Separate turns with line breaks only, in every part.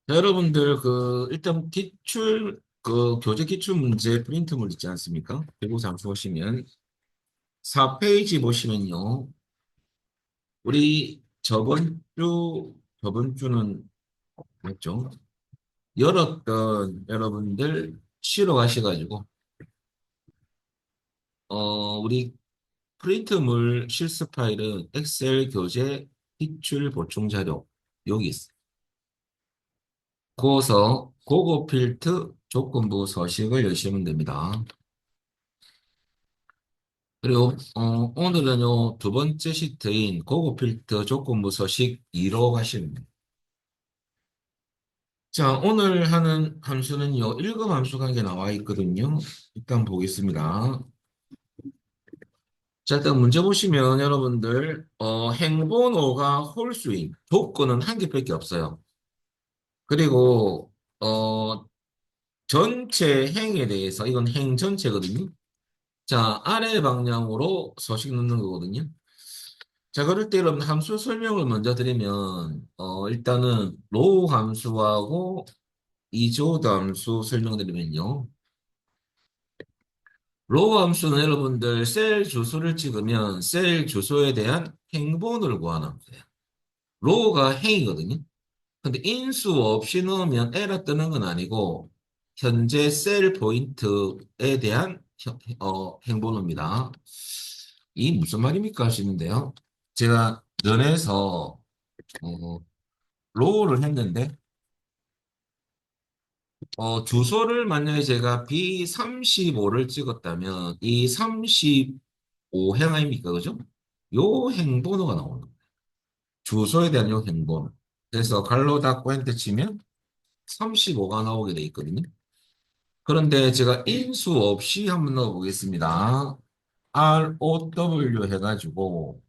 자, 여러분들 일단 교재 기출 문제 프린트물 있지 않습니까? 그리고 잠수 보시면 4페이지 보시면요. 우리 저번 주는 맞죠? 열었던 여러분들 쉬러 가셔가지고 우리 프린트물 실습 파일은 엑셀 교재 기출 보충 자료 여기 있어요. 고서 고고 필트 조건부 서식을 여시면 됩니다. 그리고 오늘은요 두 번째 시트인 고급 필터 조건부 서식 2로 가시면 됩니다. 자, 오늘 하는 함수는요 일급 함수가 한 개 나와 있거든요. 일단 보겠습니다. 자, 일단 문제 보시면 여러분들 행번호가 홀수인 조건은 한 개밖에 없어요. 그리고 전체 행에 대해서 이건 행 전체거든요. 자, 아래 방향으로 서식 넣는 거거든요. 자, 그럴 때 여러분 함수 설명을 먼저 드리면, 일단은 로우 함수하고 이조도 함수 설명드리면요. 로우 함수는 여러분들 셀 주소를 찍으면 셀 주소에 대한 행본을 구하는 함수예요. 로우가 행이거든요. 근데 인수 없이 넣으면 에러 뜨는 건 아니고, 현재 셀 포인트에 대한 행번호입니다. 이 무슨 말입니까 하시는데요. 제가 면에서 어, 로우를 했는데 주소를 만약에 제가 B35를 찍었다면 이 35행 아닙니까? 그죠? 요 행번호가 나오는 거예요. 주소에 대한 요 행번호. 그래서 갈로 닫고 엔터 치면 35가 나오게 돼 있거든요. 그런데 제가 인수 없이 한번 넣어보겠습니다. ROW 해가지고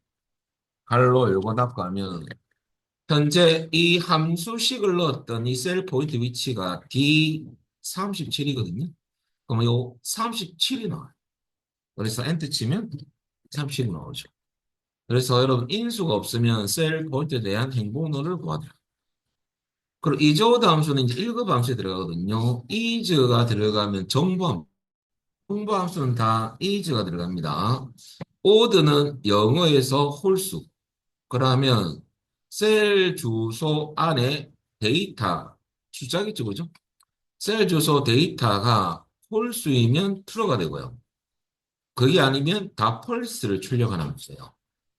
갈로 열고 닫고 하면 현재 이 함수식을 넣었던 이 셀 포인트 위치가 D37이거든요. 그럼 요 37이 나와요. 그래서 엔터 치면 37이 나오죠. 그래서 여러분 인수가 없으면 셀 포인트에 대한 행번호를 구하더라. 그리고 이조어드 함수는 이제 1급 함수에 들어가거든요. is가 들어가면 정보 함수는 다 is가 들어갑니다. odd는 영어에서 홀수. 그러면 셀 주소 안에 데이터, 숫자겠죠, 그죠? 셀 주소 데이터가 홀수이면 true가 되고요. 그게 아니면 다 펄스를 출력하는 함수예요.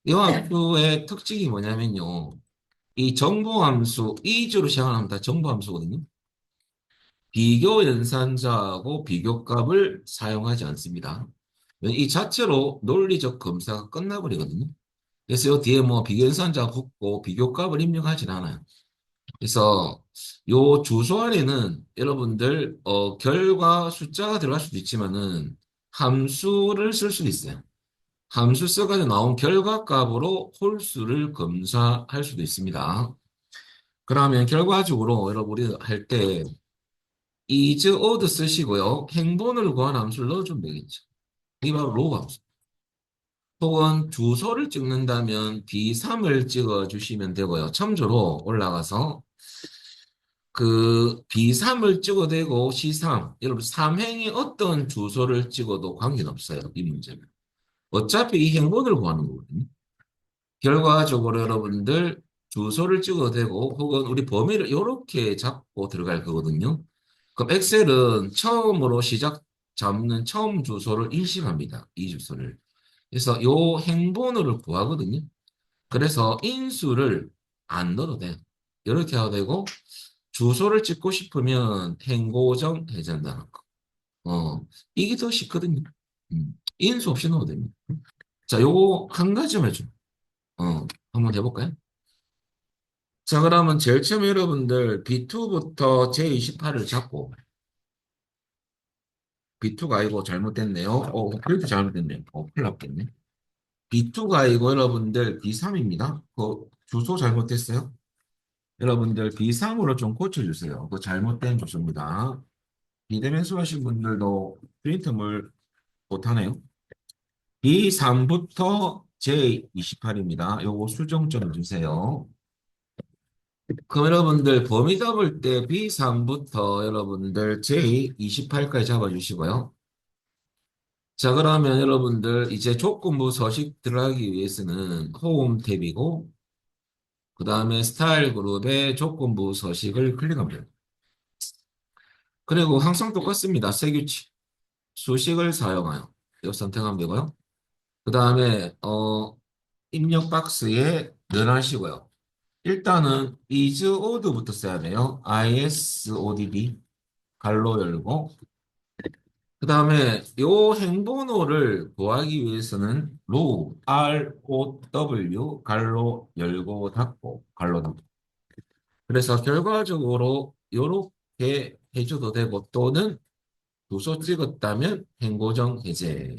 이 함수의 특징이 뭐냐면요. 이 정보함수, is로 시작하는 다 정보함수거든요. 비교 연산자하고 비교값을 사용하지 않습니다. 이 자체로 논리적 검사가 끝나버리거든요. 그래서 이 뒤에 뭐 비교 연산자 붙고 비교값을 입력하진 않아요. 그래서 요 주소 안에는 여러분들 결과 숫자가 들어갈 수도 있지만은 함수를 쓸 수도 있어요. 함수 써가지고 나온 결과값으로 홀수를 검사할 수도 있습니다. 그러면 결과적으로 여러분이 할 때 is odd 쓰시고요. 행본을 구한 함수를 넣어주면 되겠죠. 이게 바로 로우 함수. 혹은 주소를 찍는다면 B3을 찍어주시면 되고요. 참조로 올라가서 B3을 찍어도 되고 C3, 여러분 3행이 어떤 주소를 찍어도 관계는 없어요. 이 문제는. 어차피 이 행본을 구하는 거거든요. 결과적으로 여러분들 주소를 찍어도 되고 혹은 우리 범위를 이렇게 잡고 들어갈 거거든요. 그럼 엑셀은 처음으로 잡는 처음 주소를 인식합니다. 이 주소를. 그래서 요 행번호를 구하거든요. 그래서 인수를 안 넣어도 돼요. 이렇게 해도 되고 주소를 찍고 싶으면 행고정 해제한다는 거. 이게 더 쉽거든요. 인수 없이 넣어도 됩니다. 자, 요거 한 가지만 좀, 한번 해볼까요? 자, 그러면 제일 처음에 여러분들 B2부터 J28을 잡고, B2가 아니고 잘못됐네요. 그래도 잘못됐네요. 큰일 났겠네. B2가 아니고 여러분들 B3입니다. 그 주소 잘못됐어요. 여러분들 B3으로 좀 고쳐주세요. 그 잘못된 주소입니다. 비대면수 하신 분들도 프린트물 못하네요. B3부터 J28입니다. 요거 수정 좀 주세요. 그럼 여러분들 범위 잡을 때 B3부터 여러분들 J28까지 잡아주시고요. 자, 그러면 여러분들 이제 조건부 서식 들어가기 위해서는 홈 탭이고, 그 다음에 스타일 그룹의 조건부 서식을 클릭하면 돼요. 그리고 항상 똑같습니다. 세규칙. 수식을 사용하여. 이거 선택하면 되고요. 그 다음에, 입력 박스에 넣어하시고요. 일단은 is odd부터 써야 돼요. isODD 갈로 열고 그 다음에 요 행번호를 구하기 위해서는 row ROW 갈로 열고 닫고 갈로 닫고 그래서 결과적으로 요렇게 해줘도 되고 또는 주소 찍었다면 행고정 해제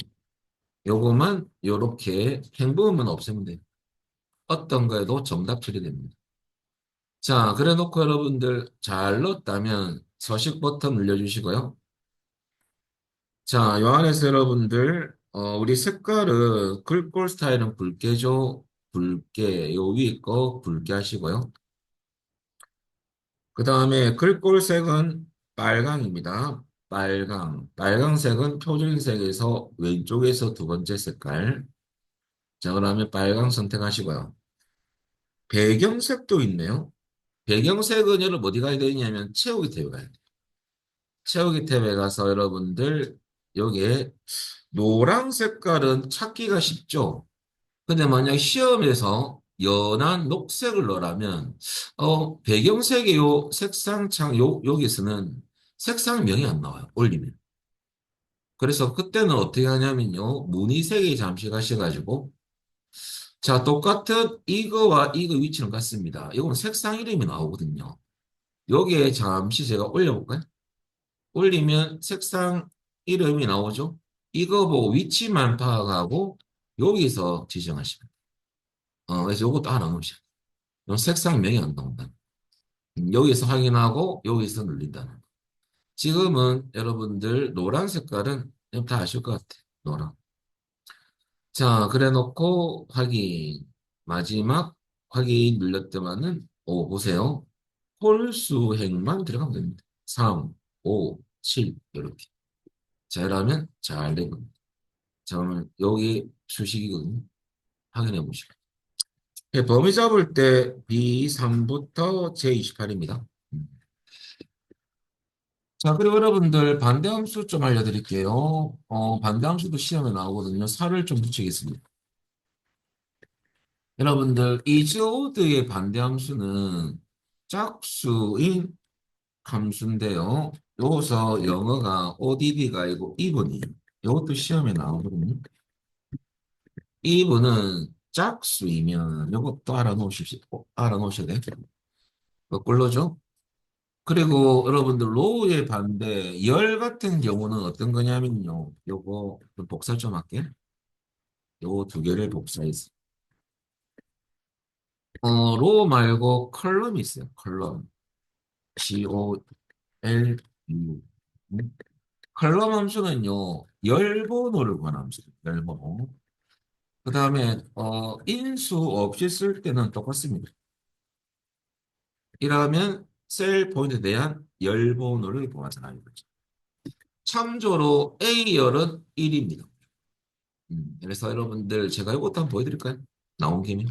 요거만 요렇게 행보만 없애면 돼요. 어떤 거에도 정답 처리됩니다. 자, 그래 놓고 여러분들 잘 넣었다면 서식 버튼 눌러주시고요. 자, 요 안에서 여러분들, 우리 색깔은 글꼴 스타일은 붉게죠. 붉게, 요 위에 거 붉게 하시고요. 그 다음에 글꼴 색은 빨강입니다. 빨강. 빨강색은 표준색에서 왼쪽에서 두 번째 색깔. 자, 그러면 빨강 선택하시고요. 배경색도 있네요. 배경색은 여러분 어디 가야 되냐면 채우기 탭에 가야 돼요. 채우기 탭에 가서 여러분들 여기에 노란 색깔은 찾기가 쉽죠. 근데 만약 시험에서 연한 녹색을 넣으라면 배경색의 요 색상창 여기서는 색상명이 안 나와요. 올리면. 그래서 그때는 어떻게 하냐면요. 무늬색에 잠시 가셔가지고 자 똑같은 이거와 이거 위치는 같습니다. 이건 색상 이름이 나오거든요. 여기에 잠시 제가 올려볼까요? 올리면 색상 이름이 나오죠. 이거 보고 위치만 파악하고 여기서 지정하시면. 그래서 이것도 알아놓으셔. 그럼 색상명이 안 나온다. 여기서 확인하고 여기서 눌린다는 거. 지금은 여러분들 노란 색깔은 다 아실 것 같아. 노란. 자, 그래 놓고 확인. 마지막 확인 눌렸더만은 보세요. 홀수 행만 들어가면 됩니다. 3, 5, 7 이렇게. 자, 이러면 잘 되고. 자, 그러면 여기 수식이거든요. 확인해 보시고. 범위 잡을 때 B3부터 J28입니다. 자, 그리고 여러분들 반대함수 좀 알려드릴게요. 반대함수도 시험에 나오거든요. 살을 좀 붙이겠습니다. 여러분들 이즈오드의 반대함수는 짝수인 함수인데요. 여기서 영어가 ODD가 아니고 이분이 이것도 시험에 나오거든요. 이분은 짝수이면 이것도 알아놓으셔야 돼요. 거꾸로죠. 그리고 여러분들 로우의 반대 열 같은 경우는 어떤 거냐면요. 요거 좀 복사 좀 할게. 요거 두 개를 복사해서. 로우 말고 컬럼이 있어요. 컬럼. COLU. 컬럼 함수는요. 열 번호를 구하는 함수예요. 열 번호. 그 다음에 인수 없이 쓸 때는 똑같습니다. 이러면 셀 포인트에 대한 열 번호를 구하잖아요. 참조로 A열은 1입니다. 그래서 여러분들 제가 이것도 한번 보여드릴까요? 나온 김에.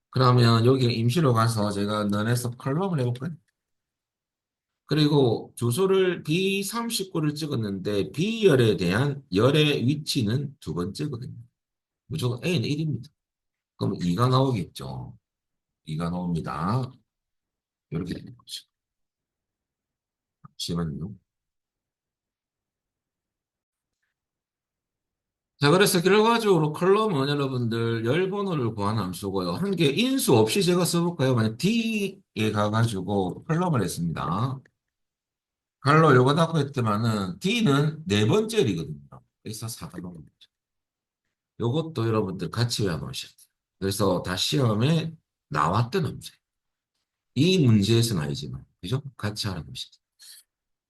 그러면 여기 임시로 가서 제가 넌에서 컬럼을 해볼까요? 그리고 주소를 B39를 찍었는데 B열에 대한 열의 위치는 두 번째거든요. 무조건 A는 1입니다. 그럼 2가 나오겠죠. 2가 나옵니다. 이렇게 되는 거죠. 잠시만요. 자, 그래서 결과적으로 컬럼은 여러분들 열 번호를 구하는 함수고요. 한 개 인수 없이 제가 써볼까요? 만약 D에 가가지고 컬럼을 했습니다. 갈로 요거 닫고 했더만은 D는 네 번째이거든요. 그래서 4가 나옵니다. 요것도 여러분들 같이 외워놓으셔야 돼요. 그래서 다 시험에 나왔던 문제. 이 문제에서는 아니지만, 그죠? 같이 알아보시죠.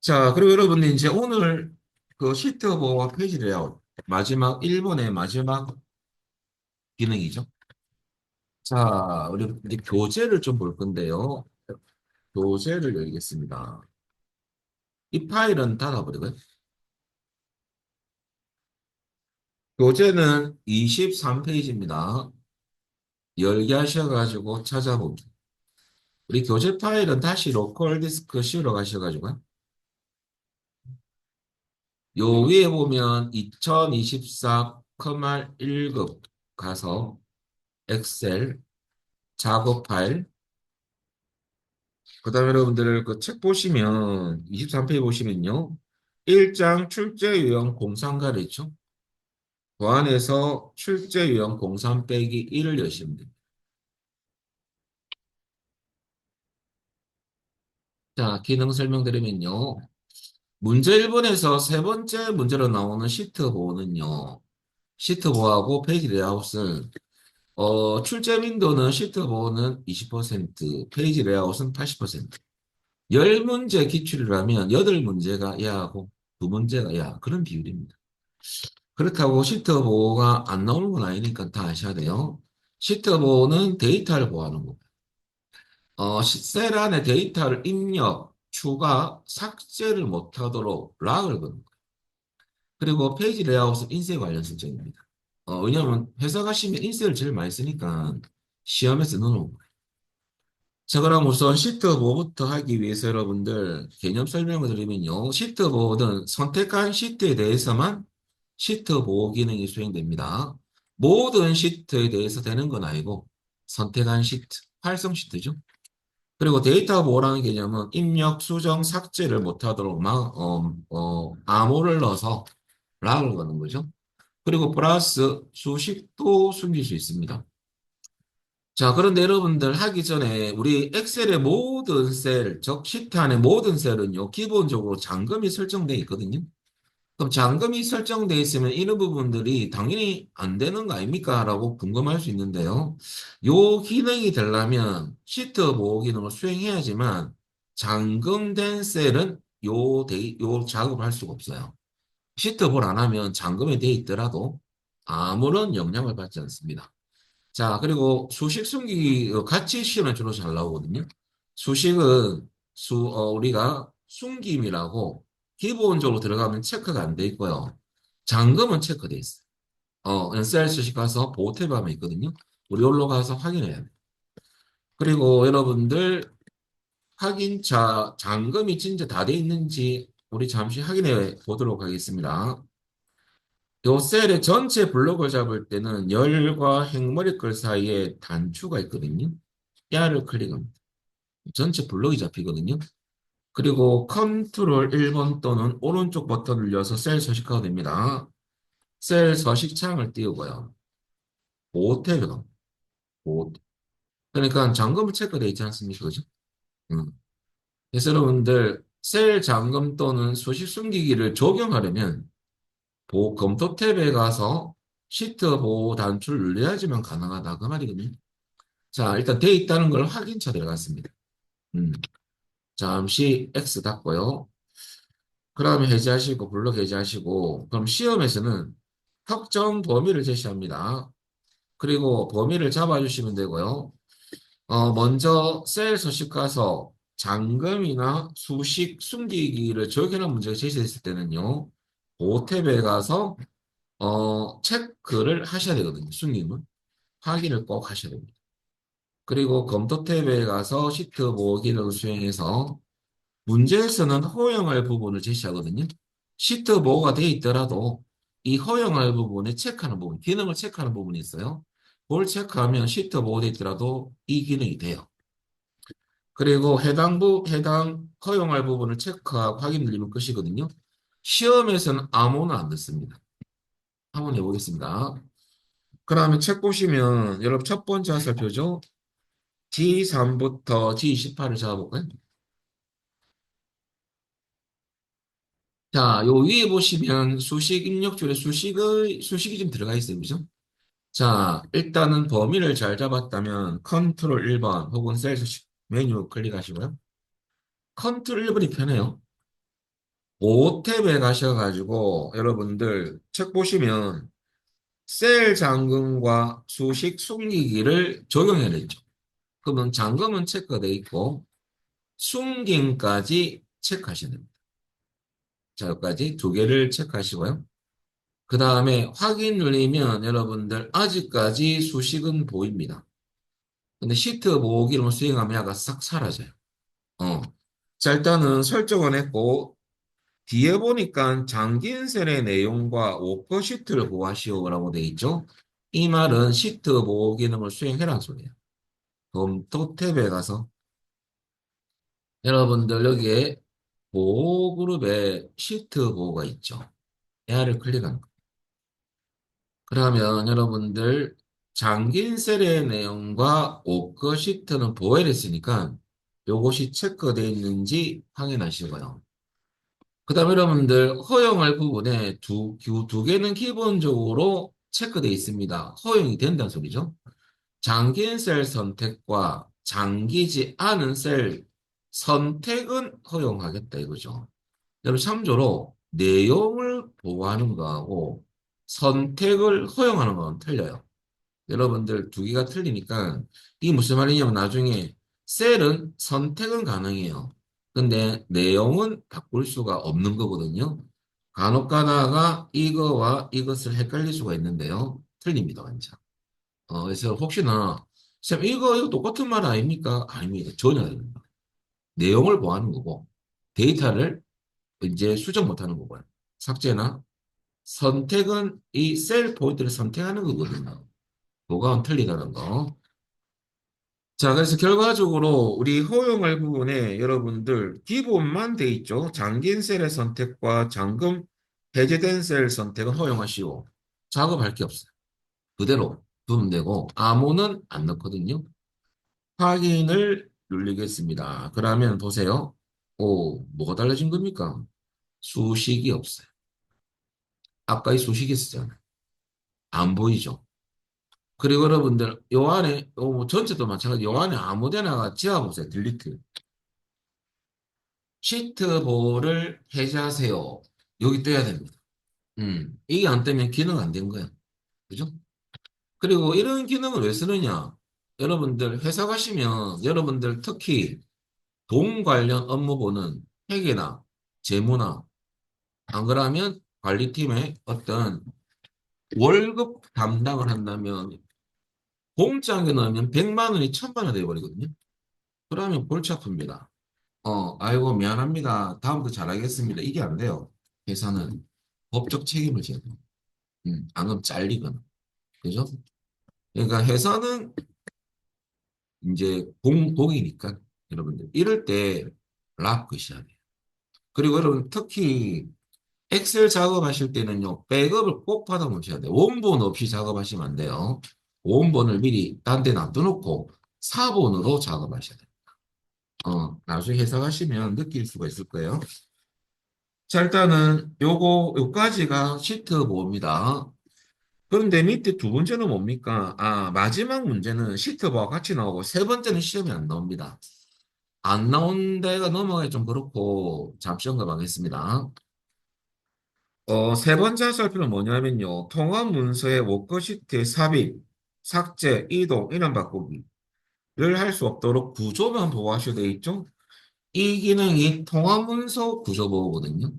자, 그리고 여러분들 이제 오늘 그 시트 오버와 페이지 레이아웃 마지막 1번의 마지막 기능이죠. 자, 우리 이제 교재를 좀 볼 건데요. 교재를 열겠습니다. 이 파일은 닫아버리고요. 교재는 23페이지입니다. 열게 하셔가지고 찾아보기. 우리 교재 파일은 다시 로컬 디스크 씌우러 가셔가지고 요 위에 보면 2024 커말 1급 가서 엑셀 작업 파일 그다음에 여러분들 그 책 보시면 23페이지 보시면요. 1장 출제 유형 공상가를 있죠. 그 안에서 출제 유형 공산 빼기 1을 여시면 됩니다. 자, 기능 설명드리면요. 문제 1번에서 세 번째 문제로 나오는 시트 보호는요. 시트 보호하고 페이지 레이아웃은 출제 윈도우는 시트 보호는 20%, 페이지 레이아웃은 80%. 10문제 기출이라면 8문제가 야하고 2문제가 야. 그런 비율입니다. 그렇다고 시트 보호가 안 나오는 건 아니니까 다 아셔야 돼요. 시트 보호는 데이터를 보호하는 거. 셀 안에 데이터를 입력, 추가, 삭제를 못하도록 락을 거는 거예요. 그리고 페이지 레이아웃은 인쇄 관련 설정입니다. 왜냐하면 회사 가시면 인쇄를 제일 많이 쓰니까 시험에서 넣어놓은 거예요. 자, 그럼 우선 시트 보호부터 하기 위해서 여러분들 개념 설명을 드리면요. 시트 보호는 선택한 시트에 대해서만 시트 보호 기능이 수행됩니다. 모든 시트에 대해서 되는 건 아니고 선택한 시트, 활성 시트죠. 그리고 데이터 보호라는 개념은 입력, 수정, 삭제를 못하도록 암호를 넣어서 락을 거는 거죠. 그리고 플러스 수식도 숨길 수 있습니다. 자, 그런데 여러분들 하기 전에 우리 엑셀의 모든 셀, 즉 시트 안의 모든 셀은요, 기본적으로 잠금이 설정되어 있거든요. 그럼 잠금이 설정되어 있으면 이런 부분들이 당연히 안 되는 거 아닙니까? 라고 궁금할 수 있는데요. 요 기능이 되려면 시트 보호 기능을 수행해야지만 잠금된 셀은 요 작업을 할 수가 없어요. 시트 보호를 안 하면 잠금이 돼 있더라도 아무런 영향을 받지 않습니다. 자, 그리고 수식 숨기기 같이 시험에 주로 잘 나오거든요. 수식은 우리가 숨김이라고 기본적으로 들어가면 체크가 안 돼 있고요. 잠금은 체크돼 있어요. 그냥 셀 수식 가서 보호 탭 하면 있거든요. 우리 여기로 가서 확인해야 돼요. 그리고 여러분들 잠금이 진짜 다 돼 있는지 우리 잠시 확인해 보도록 하겠습니다. 요 셀의 전체 블록을 잡을 때는 열과 행머리글 사이에 단추가 있거든요. 야를 클릭합니다. 전체 블록이 잡히거든요. 그리고 컨트롤 1번 또는 오른쪽 버튼을 눌러서 셀 서식하게 됩니다. 셀 서식창을 띄우고요. 보호탭에 가. 보호. 그러니까 잠금을 체크되어 있지 않습니까? 그죠? 음. 그래서 여러분들 셀 잠금 또는 수식 숨기기를 적용하려면 검토 탭에 가서 시트 보호 단추를 눌러야지만 가능하다. 그 말이거든요. 자, 일단 돼 있다는 걸 확인차 들어갔습니다. 음. 잠시 X 닫고요. 그다음에 해제하시고 블록 해제하시고 그럼 시험에서는 특정 범위를 제시합니다. 그리고 범위를 잡아주시면 되고요. 먼저 셀 서식 가서 잠금이나 수식 숨기기를 적용하는 문제가 제시됐을 때는요. 그 탭에 가서 체크를 하셔야 되거든요. 숨김은 확인을 꼭 하셔야 됩니다. 그리고 검토 탭에 가서 시트 보호 기능을 수행해서 문제에서는 허용할 부분을 제시하거든요. 시트 보호가 되어 있더라도 이 허용할 부분에 체크하는 부분, 기능을 체크하는 부분이 있어요. 그걸 체크하면 시트 보호되어 있더라도 이 기능이 돼요. 그리고 해당 허용할 부분을 체크하고 확인 누르면 끝이거든요. 시험에서는 아무나 안 듣습니다. 한번 해보겠습니다. 그러면 책 보시면 여러분 첫 번째 화살표죠. G3부터 G28을 잡아볼까요? 자, 요 위에 보시면 수식 입력줄에 수식이 좀 들어가 있어요. 그죠? 자, 일단은 범위를 잘 잡았다면 컨트롤 1번 혹은 셀 수식 메뉴 클릭하시고요. 컨트롤 1번이 편해요. 5탭에 가셔가지고 여러분들 책 보시면 셀 잠금과 수식 숨기기를 적용해냈죠. 그러면 잠금은 체크되어 있고 숨김까지 체크하셔야 됩니다. 자, 여기까지 두 개를 체크하시고요. 그 다음에 확인 눌리면 여러분들 아직까지 수식은 보입니다. 근데 시트 보기를 수행하면 약간 싹 사라져요. 어. 자, 일단은 설정을 했고 뒤에 보니까 잠긴 셀의 내용과 워커 시트를 보호하시오라고 돼 있죠. 이 말은 시트 보호 기능을 수행해라는 소리예요. 그럼 또 탭에 가서 여러분들 여기에 보호 그룹에 시트 보호가 있죠. 얘를 클릭하는 거예요. 그러면 여러분들 잠긴 셀의 내용과 워커 시트는 보호를 했으니까 요것이 체크되어 있는지 확인하시고요. 그 다음에 여러분들 허용할 부분에 두 개는 기본적으로 체크되어 있습니다. 허용이 된다는 소리죠. 잠긴 셀 선택과 잠기지 않은 셀 선택은 허용하겠다 이거죠. 여러분 참조로 내용을 보호하는 거하고 선택을 허용하는 건 틀려요. 여러분들 두 개가 틀리니까 이게 무슨 말이냐면 나중에 셀은 선택은 가능해요. 근데 내용은 바꿀 수가 없는 거거든요. 간혹 가다가 이거와 이것을 헷갈릴 수가 있는데요. 틀립니다, 완전. 그래서 혹시나 쌤 이거 똑같은 말 아닙니까? 아닙니다. 전혀 아닙니다. 내용을 보호하는 거고 데이터를 이제 수정 못하는 거고요. 삭제나 선택은 이 셀 포인트를 선택하는 거거든요. 뭐가 틀리다는 거. 자, 그래서 결과적으로 우리 허용할 부분에 여러분들 기본만 돼 있죠. 잠긴 셀의 선택과 잠금 해제된 셀 선택은 허용하시오. 작업할 게 없어요. 그대로 두면 되고 암호는 안 넣거든요. 확인을 누르겠습니다. 그러면 보세요. 오, 뭐가 달라진 겁니까? 수식이 없어요. 아까 이 수식이 있었잖아요. 안 보이죠? 그리고 여러분들 요 안에 뭐 전체도 마찬가지 요 안에 아무 데나가 지워보세요. 딜리트. 시트볼을 해제하세요. 여기 떼야 됩니다. 이게 안 뜨면 기능 안 된 거야. 그죠? 그리고 이런 기능을 왜 쓰느냐? 여러분들 회사 가시면 여러분들 특히 돈 관련 업무 보는 회계나 재무나 안 그러면 관리팀의 어떤 월급 담당을 한다면 공장에 넣으면 100만 원이 1000만 원 돼버리거든요. 그러면 골치 아픕니다. 아이고, 미안합니다. 다음부터 잘하겠습니다. 이게 안 돼요. 회사는 법적 책임을 져야 돼요. 안 그러면 잘리거나. 그죠? 그러니까 회사는 이제 공동이니까 여러분들 이럴 때 락으셔야 돼요. 그리고 여러분 특히 엑셀 작업하실 때는요, 백업을 꼭 받아 놓으셔야 돼요. 원본 없이 작업하시면 안 돼요. 원본을 미리 딴데 놔둬놓고 사본으로 작업하셔야 돼요. 나중에 회사 가시면 느낄 수가 있을 거예요. 자, 일단은 요까지가 시트 보호입니다. 그런데 밑에 두 번째는 뭡니까? 마지막 문제는 시트 보호와 같이 나오고 세 번째는 시험이 안 나옵니다. 안 나온 데가 넘어가기 좀 그렇고 잠시 언급하겠습니다. 세 번째 살피는 뭐냐면요. 통합 문서의 워크시트의 삽입, 삭제, 이동, 이름 바꾸기를 할 수 없도록 구조만 보호하셔야 돼 있죠? 이 기능이 통합 문서 구조 보호거든요.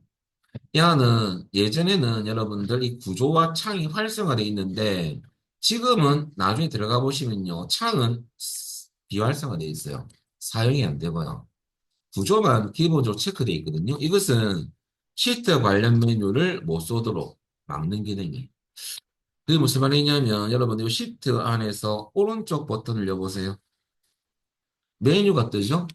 야는 예전에는 여러분들 이 구조와 창이 활성화되어 있는데 지금은 나중에 들어가 보시면요. 창은 비활성화되어 있어요. 사용이 안 되고요. 구조만 기본적으로 체크되어 있거든요. 이것은 시트 관련 메뉴를 못 쏘도록 막는 기능이에요. 그게 무슨 말이냐면 여러분 이 시트 안에서 오른쪽 버튼을 여보세요. 메뉴가 뜨죠?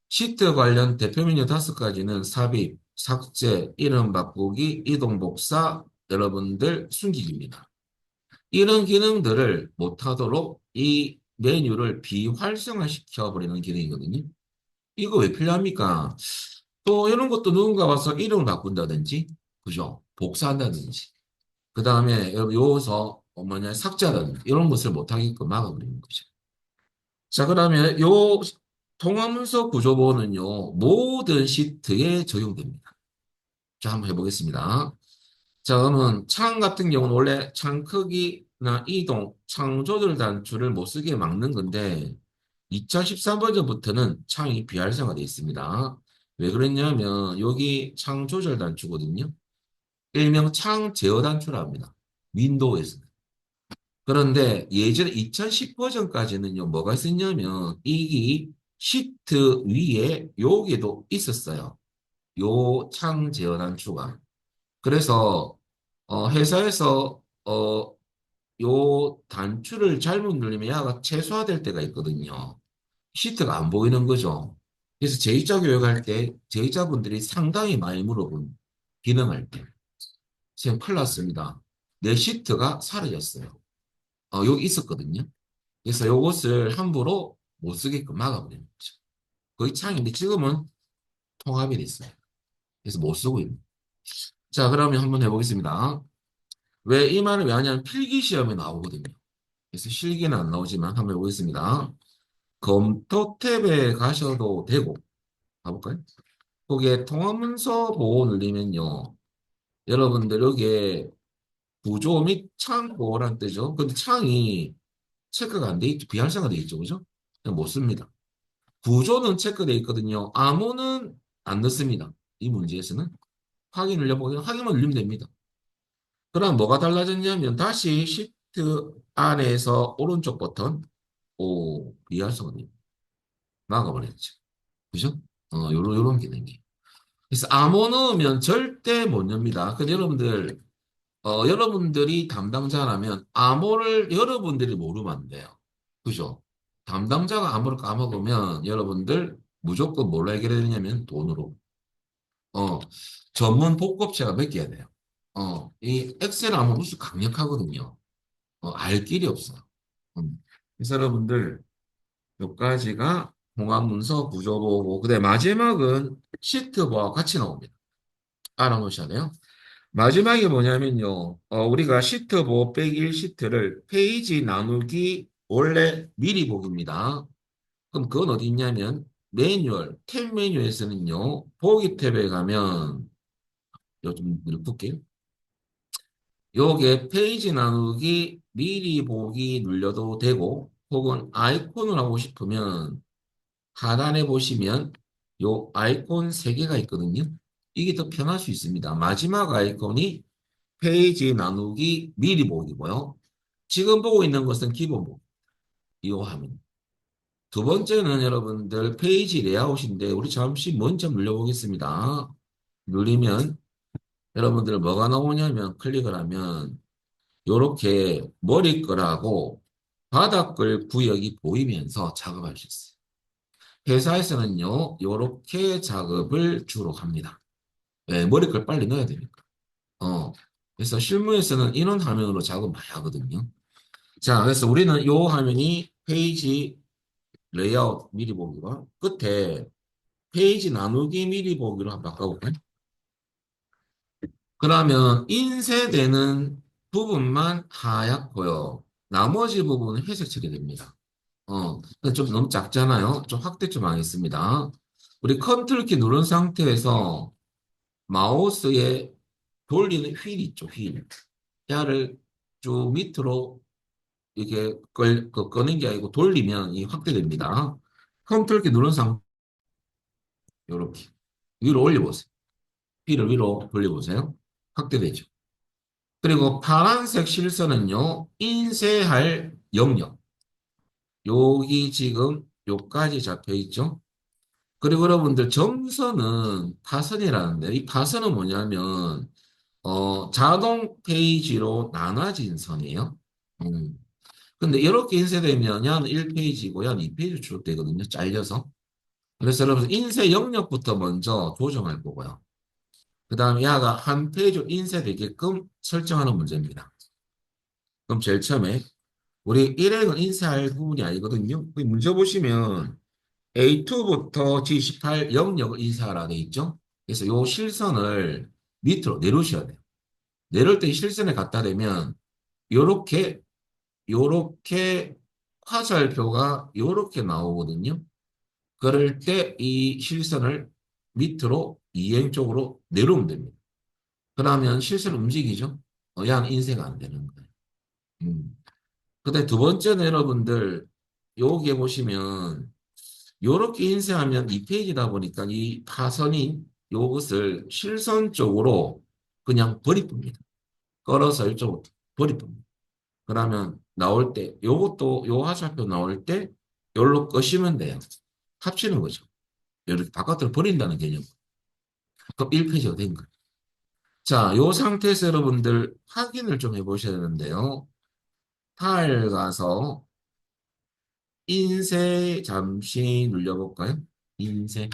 시트 관련 대표 메뉴 5가지는 삽입, 삭제, 이름 바꾸기, 이동 복사, 여러분들 숨기기입니다. 이런 기능들을 못하도록 이 메뉴를 비활성화시켜 버리는 기능이거든요. 이거 왜 필요합니까? 또 이런 것도 누군가 와서 이름을 바꾼다든지, 그죠? 복사한다든지, 그 다음에 여기서 뭐냐 삭제하다든지 이런 것을 못하게끔 막아버리는 거죠. 자, 그러면 요 통합문서 구조보호는요 모든 시트에 적용됩니다. 자, 한번 해보겠습니다. 자, 그러면 창 같은 경우는 원래 창 크기나 이동, 창 조절 단추를 못 쓰게 막는 건데 2013 버전부터는 창이 비활성화되어 있습니다. 왜 그랬냐면 여기 창 조절 단추거든요. 일명 창 제어 단추라 합니다. 윈도우에서는. 그런데 예전에 2010 버전까지는요, 뭐가 있었냐면 이 시트 위에 여기에도 있었어요. 요 창 제어 단추가. 그래서 회사에서 요 단추를 잘못 누르면 야가 최소화될 때가 있거든요. 시트가 안 보이는 거죠. 그래서 제2자 교육할 때 제2자분들이 상당히 많이 물어본 기능할 때. 선생님 큰일 났습니다. 내 시트가 사라졌어요. 여기 있었거든요. 그래서 요것을 함부로 못 쓰게끔 막아버리는 거죠. 거의 창인데 지금은 통합이 됐어요. 그래서 못 쓰고 있는. 자, 그러면 한번 해보겠습니다. 왜 이 말을 왜 하냐면 필기 시험에 나오거든요. 그래서 실기는 안 나오지만 한번 해보겠습니다. 검토 탭에 가셔도 되고, 가볼까요? 거기에 통합문서 보호 누르면요. 여러분들 여기에 구조 및 창 보호란 뜻이죠. 근데 창이 체크가 안 돼 있죠. 비활성화 돼 있죠. 그죠? 그냥 못 씁니다. 구조는 체크돼 있거든요. 암호는 안 넣습니다. 이 문제에서는 확인을 해보면 확인만 누르면 됩니다. 그럼 뭐가 달라졌냐면 다시 시프트 안에서 오른쪽 버튼 오 비활성화 막아버렸죠. 그죠? 요런 기능이. 그래서 암호 넣으면 절대 못 엽니다. 근데 여러분들 여러분들이 담당자라면 암호를 여러분들이 모르면 안 돼요. 그죠? 담당자가 암호를 까먹으면 여러분들 무조건 뭘로 해결해야 되냐면 돈으로. 어, 전문 복급체가 몇 개야 돼요. 이 엑셀 암호 무수 강력하거든요. 알 길이 없어요. 그래서 여러분들 몇 가지가 통합 문서 구조 보고, 그다음 마지막은 시트 보와 같이 나옵니다. 알아놓으셔야 돼요. 마지막에 뭐냐면요. 우리가 시트 보호 빼기 1 시트를 페이지 나누기 원래 미리 보기입니다. 그럼 그건 어디 있냐면 매뉴얼, 탭 메뉴에서는요. 보기 탭에 가면 요즘 볼게요. 요게 페이지 나누기 미리 보기 눌려도 되고 혹은 아이콘을 하고 싶으면 하단에 보시면 요 아이콘 3개가 있거든요. 이게 더 편할 수 있습니다. 마지막 아이콘이 페이지 나누기 미리 보기고요. 지금 보고 있는 것은 기본 보기. 이 화면. 두 번째는 여러분들 페이지 레이아웃인데 우리 잠시 먼저 눌러보겠습니다. 누르면 여러분들 뭐가 나오냐면 클릭을 하면 이렇게 머리 끌하고 바닥글 구역이 보이면서 작업할 수 있어요. 회사에서는요, 이렇게 작업을 주로 합니다. 네, 머리글 빨리 넣어야 되니까. 그래서 실무에서는 이런 화면으로 작업 많이 하거든요. 자, 그래서 우리는 이 화면이 페이지 레이아웃 미리 보기로 끝에 페이지 나누기 미리 보기로 한번 바꿔볼까요? 그러면 인쇄되는 부분만 하얗고요. 나머지 부분은 회색 처리됩니다. 좀 너무 작잖아요. 좀 확대 좀 하겠습니다. 우리 컨트롤 키 누른 상태에서 마우스에 돌리는 휠 있죠, 휠. 야를 쭉 밑으로 이렇게 꺼낸 게 아니고 돌리면 이 확대됩니다. 컨트롤 키 누른 상태, 이렇게. 위로 올려보세요. 휠을 위로 돌려보세요. 확대되죠. 그리고 파란색 실선은요, 인쇄할 영역. 여기 지금 요까지 잡혀 있죠. 그리고 여러분들 점선은 파선이라는데 이 파선은 뭐냐면 자동 페이지로 나눠진 선이에요. 음. 근데 이렇게 인쇄되면 연 1페이지고 연 2페이지 출력되거든요. 잘려서. 그래서 여러분 인쇄 영역부터 먼저 조정할 거고요. 그 다음에 야가 한 페이지로 인쇄되게끔 설정하는 문제입니다. 그럼 제일 처음에 우리 일행은 인쇄할 부분이 아니거든요. 그 문제 보시면 A2부터 G18 영역을 인쇄하라 돼 있죠. 그래서 요 실선을 밑으로 내려오셔야 돼요. 내려올 때 실선에 갖다 대면 요렇게 요렇게 화살표가 요렇게 나오거든요. 그럴 때 이 실선을 밑으로 이행 쪽으로 내려오면 됩니다. 그러면 실수로 움직이죠. 얘는 인쇄가 안 되는 거예요. 음. 근데 두 번째는 여러분들, 여기에 보시면, 요렇게 인쇄하면 2페이지다 보니까 이 파선이 요것을 실선 쪽으로 그냥 버리뿐니다. 걸어서 이쪽으로 버리뿐니다. 그러면 나올 때, 요것도, 요 화살표 나올 때, 요로 끄시면 돼요. 합치는 거죠. 이렇게 바깥으로 버린다는 개념. 그럼 1페이지가 된 거예요. 자, 요 상태에서 여러분들 확인을 좀 해보셔야 되는데요. 파일 가서 인쇄 잠시 눌려볼까요? 인쇄.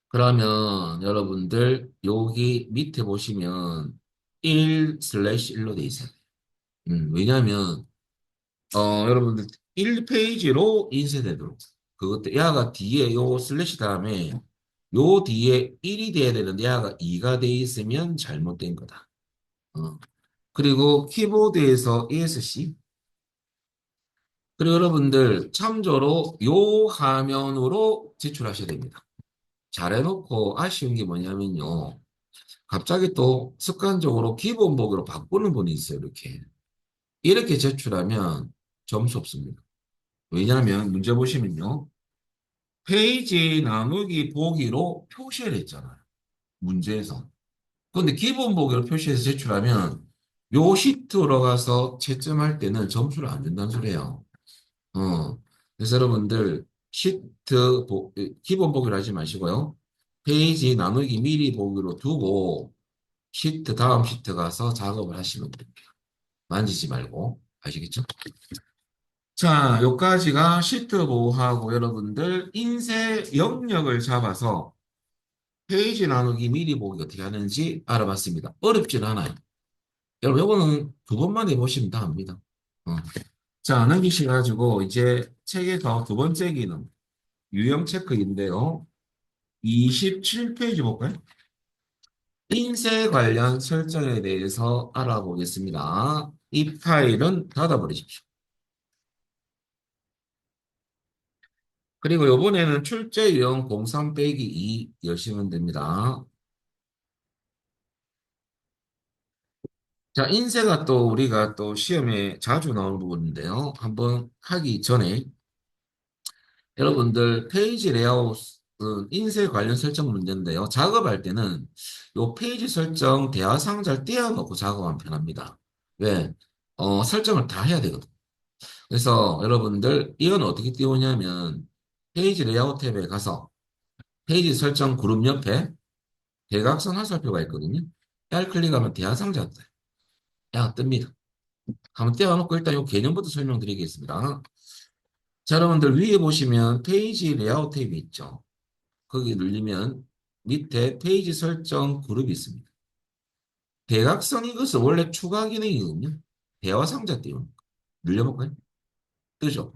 그러면 여러분들 여기 밑에 보시면 1 슬래시 1로 돼 있어요. 왜냐하면 여러분들 1페이지로 인쇄되도록 그것도 야가 뒤에 요 슬래시 다음에 요 뒤에 1이 돼야 되는데 야가 2가 돼 있으면 잘못된 거다. 어. 그리고 키보드에서 ESC 그리고 여러분들 참조로 요 화면으로 제출하셔야 됩니다. 잘해놓고 아쉬운 게 뭐냐면요. 갑자기 또 습관적으로 기본 보기로 바꾸는 분이 있어요. 이렇게. 이렇게 제출하면 점수 없습니다. 왜냐하면 문제 보시면요. 페이지 나누기 보기로 표시를 했잖아요. 문제에서. 그런데 기본 보기로 표시해서 제출하면 요 시트로 가서 채점할 때는 점수를 안 준다는 소리예요. 어. 그래서 여러분들 기본 보기로 하지 마시고요. 페이지 나누기 미리 보기로 두고 시트 다음 시트 가서 작업을 하시면 됩니다. 만지지 말고 아시겠죠? 자, 요까지가 시트 보호하고 여러분들 인쇄 영역을 잡아서 페이지 나누기 미리 보기 어떻게 하는지 알아봤습니다. 어렵진 않아요. 여러분, 요거는 두 번만 해보시면 다 합니다. 어. 자, 넘기셔가지고 이제 책에서 두 번째 기능 유형 체크인데요. 27페이지 볼까요? 인쇄 관련 설정에 대해서 알아보겠습니다. 이 파일은 닫아버리십시오. 그리고 요번에는 출제 유형 03 빼기 2 여시면 됩니다. 자, 인쇄가 또 우리가 또 시험에 자주 나오는 부분인데요. 한번 하기 전에 여러분들 페이지 레이아웃은 인쇄 관련 설정 문제인데요. 작업할 때는 요 페이지 설정 대화 상자를 떼어놓고 작업하면 편합니다. 왜? 설정을 다 해야 되거든. 그래서 여러분들 이건 어떻게 띄우냐면 페이지 레이아웃 탭에 가서 페이지 설정 그룹 옆에 대각선 화살표가 있거든요. 약 클릭하면 대화 상자가 떠요. 약 뜹니다. 한번 떼어놓고 일단 이 개념부터 설명드리겠습니다. 자, 여러분들 위에 보시면 페이지 레이아웃 탭이 있죠. 거기 눌리면 밑에 페이지 설정 그룹이 있습니다. 대각선 이것은 원래 추가 기능이거든요. 대화 상자 띄우는 거. 눌려볼까요? 뜨죠?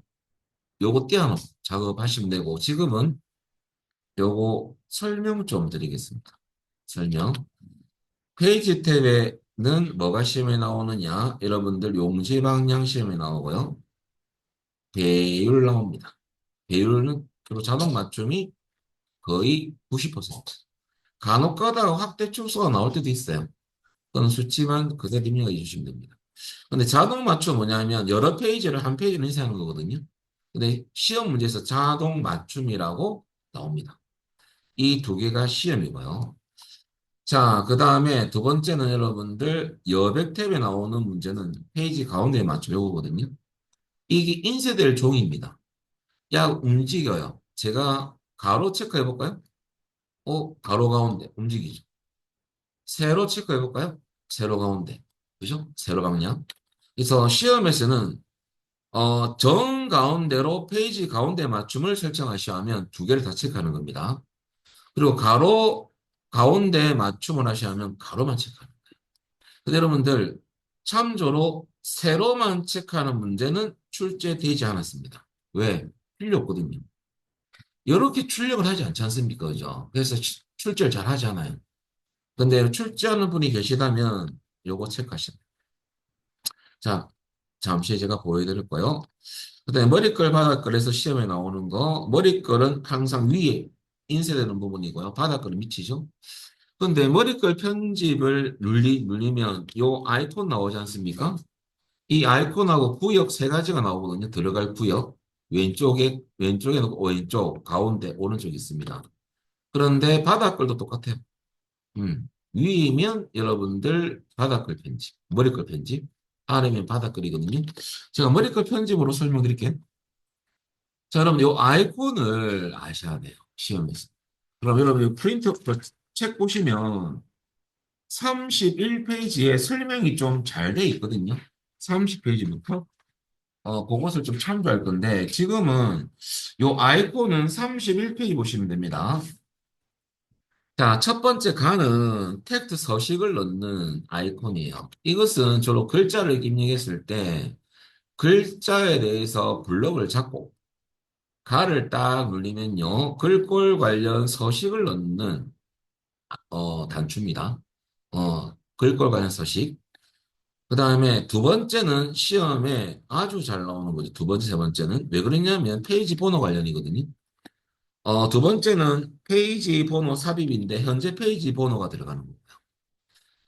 요거 띄워놓고 작업하시면 되고 지금은 요거 설명 좀 드리겠습니다. 설명. 페이지 탭에는 뭐가 시험에 나오느냐? 여러분들 용지 방향 시험에 나오고요. 배율 나옵니다. 배율은 그리고 자동 맞춤이 거의 90%. 간혹 가다가 확대 축소가 나올 때도 있어요. 그건 수치만 그대로 입력해 주시면 됩니다. 근데 자동 맞춤 뭐냐면 여러 페이지를 한 페이지로 인쇄하는 거거든요. 근데 시험 문제에서 자동 맞춤이라고 나옵니다. 이 두 개가 시험이고요. 자, 그 다음에 두 번째는 여러분들 여백 탭에 나오는 문제는 페이지 가운데에 맞춰 요거거든요. 이게 인쇄될 종이입니다. 야, 움직여요. 제가 가로 체크해 볼까요? 가로 가운데 움직이죠. 세로 체크해 볼까요? 세로 가운데. 그죠? 세로 방향. 그래서 시험에서는 정 가운데로 페이지 가운데 맞춤을 설정하셔야 하면 두 개를 다 체크하는 겁니다. 그리고 가로 가운데 맞춤을 하셔야 하면 가로만 체크하는 거예요. 근데 여러분들 참조로 세로만 체크하는 문제는 출제되지 않았습니다. 왜? 필요 없거든요. 이렇게 출력을 하지 않지 않습니까? 그죠? 그래서 출제를 잘 하잖아요. 근데 출제하는 분이 계시다면 요거 체크하시면 돼요. 자, 잠시 제가 보여드릴 거예요. 그다음에 머리글, 바닥글에서 시험에 나오는 거, 머리글은 항상 위에 인쇄되는 부분이고요. 바닥글은 밑이죠. 근데 머리글 편집을 누르면 요 아이콘 나오지 않습니까? 이 아이콘하고 구역 세 가지가 나오거든요. 들어갈 구역. 왼쪽에 놓고 왼쪽, 가운데, 오른쪽이 있습니다. 그런데 바닥글도 똑같아요. 위면 여러분들 바닥글 편집, 머리글 편집. 아래면 바닥글이거든요. 제가 머리글 편집으로 설명드릴게요. 자, 여러분, 요 아이콘을 아셔야 돼요. 시험에서. 그럼 여러분, 이 프린트, 책 보시면 31페이지에 설명이 좀 잘 돼 있거든요. 30페이지부터. 그것을 좀 참조할 건데, 지금은 요 아이콘은 31페이지 보시면 됩니다. 자, 첫 번째 가는 텍스트 서식을 넣는 아이콘이에요. 이것은 주로 글자를 입력했을 때 글자에 대해서 블럭을 잡고 가를 딱 누르면요. 글꼴 관련 서식을 넣는 단추입니다. 글꼴 관련 서식. 그 다음에 두 번째는 시험에 아주 잘 나오는 거죠. 두 번째, 세 번째는. 왜 그러냐면 페이지 번호 관련이거든요. 두 번째는 페이지 번호 삽입인데 현재 페이지 번호가 들어가는 거예요.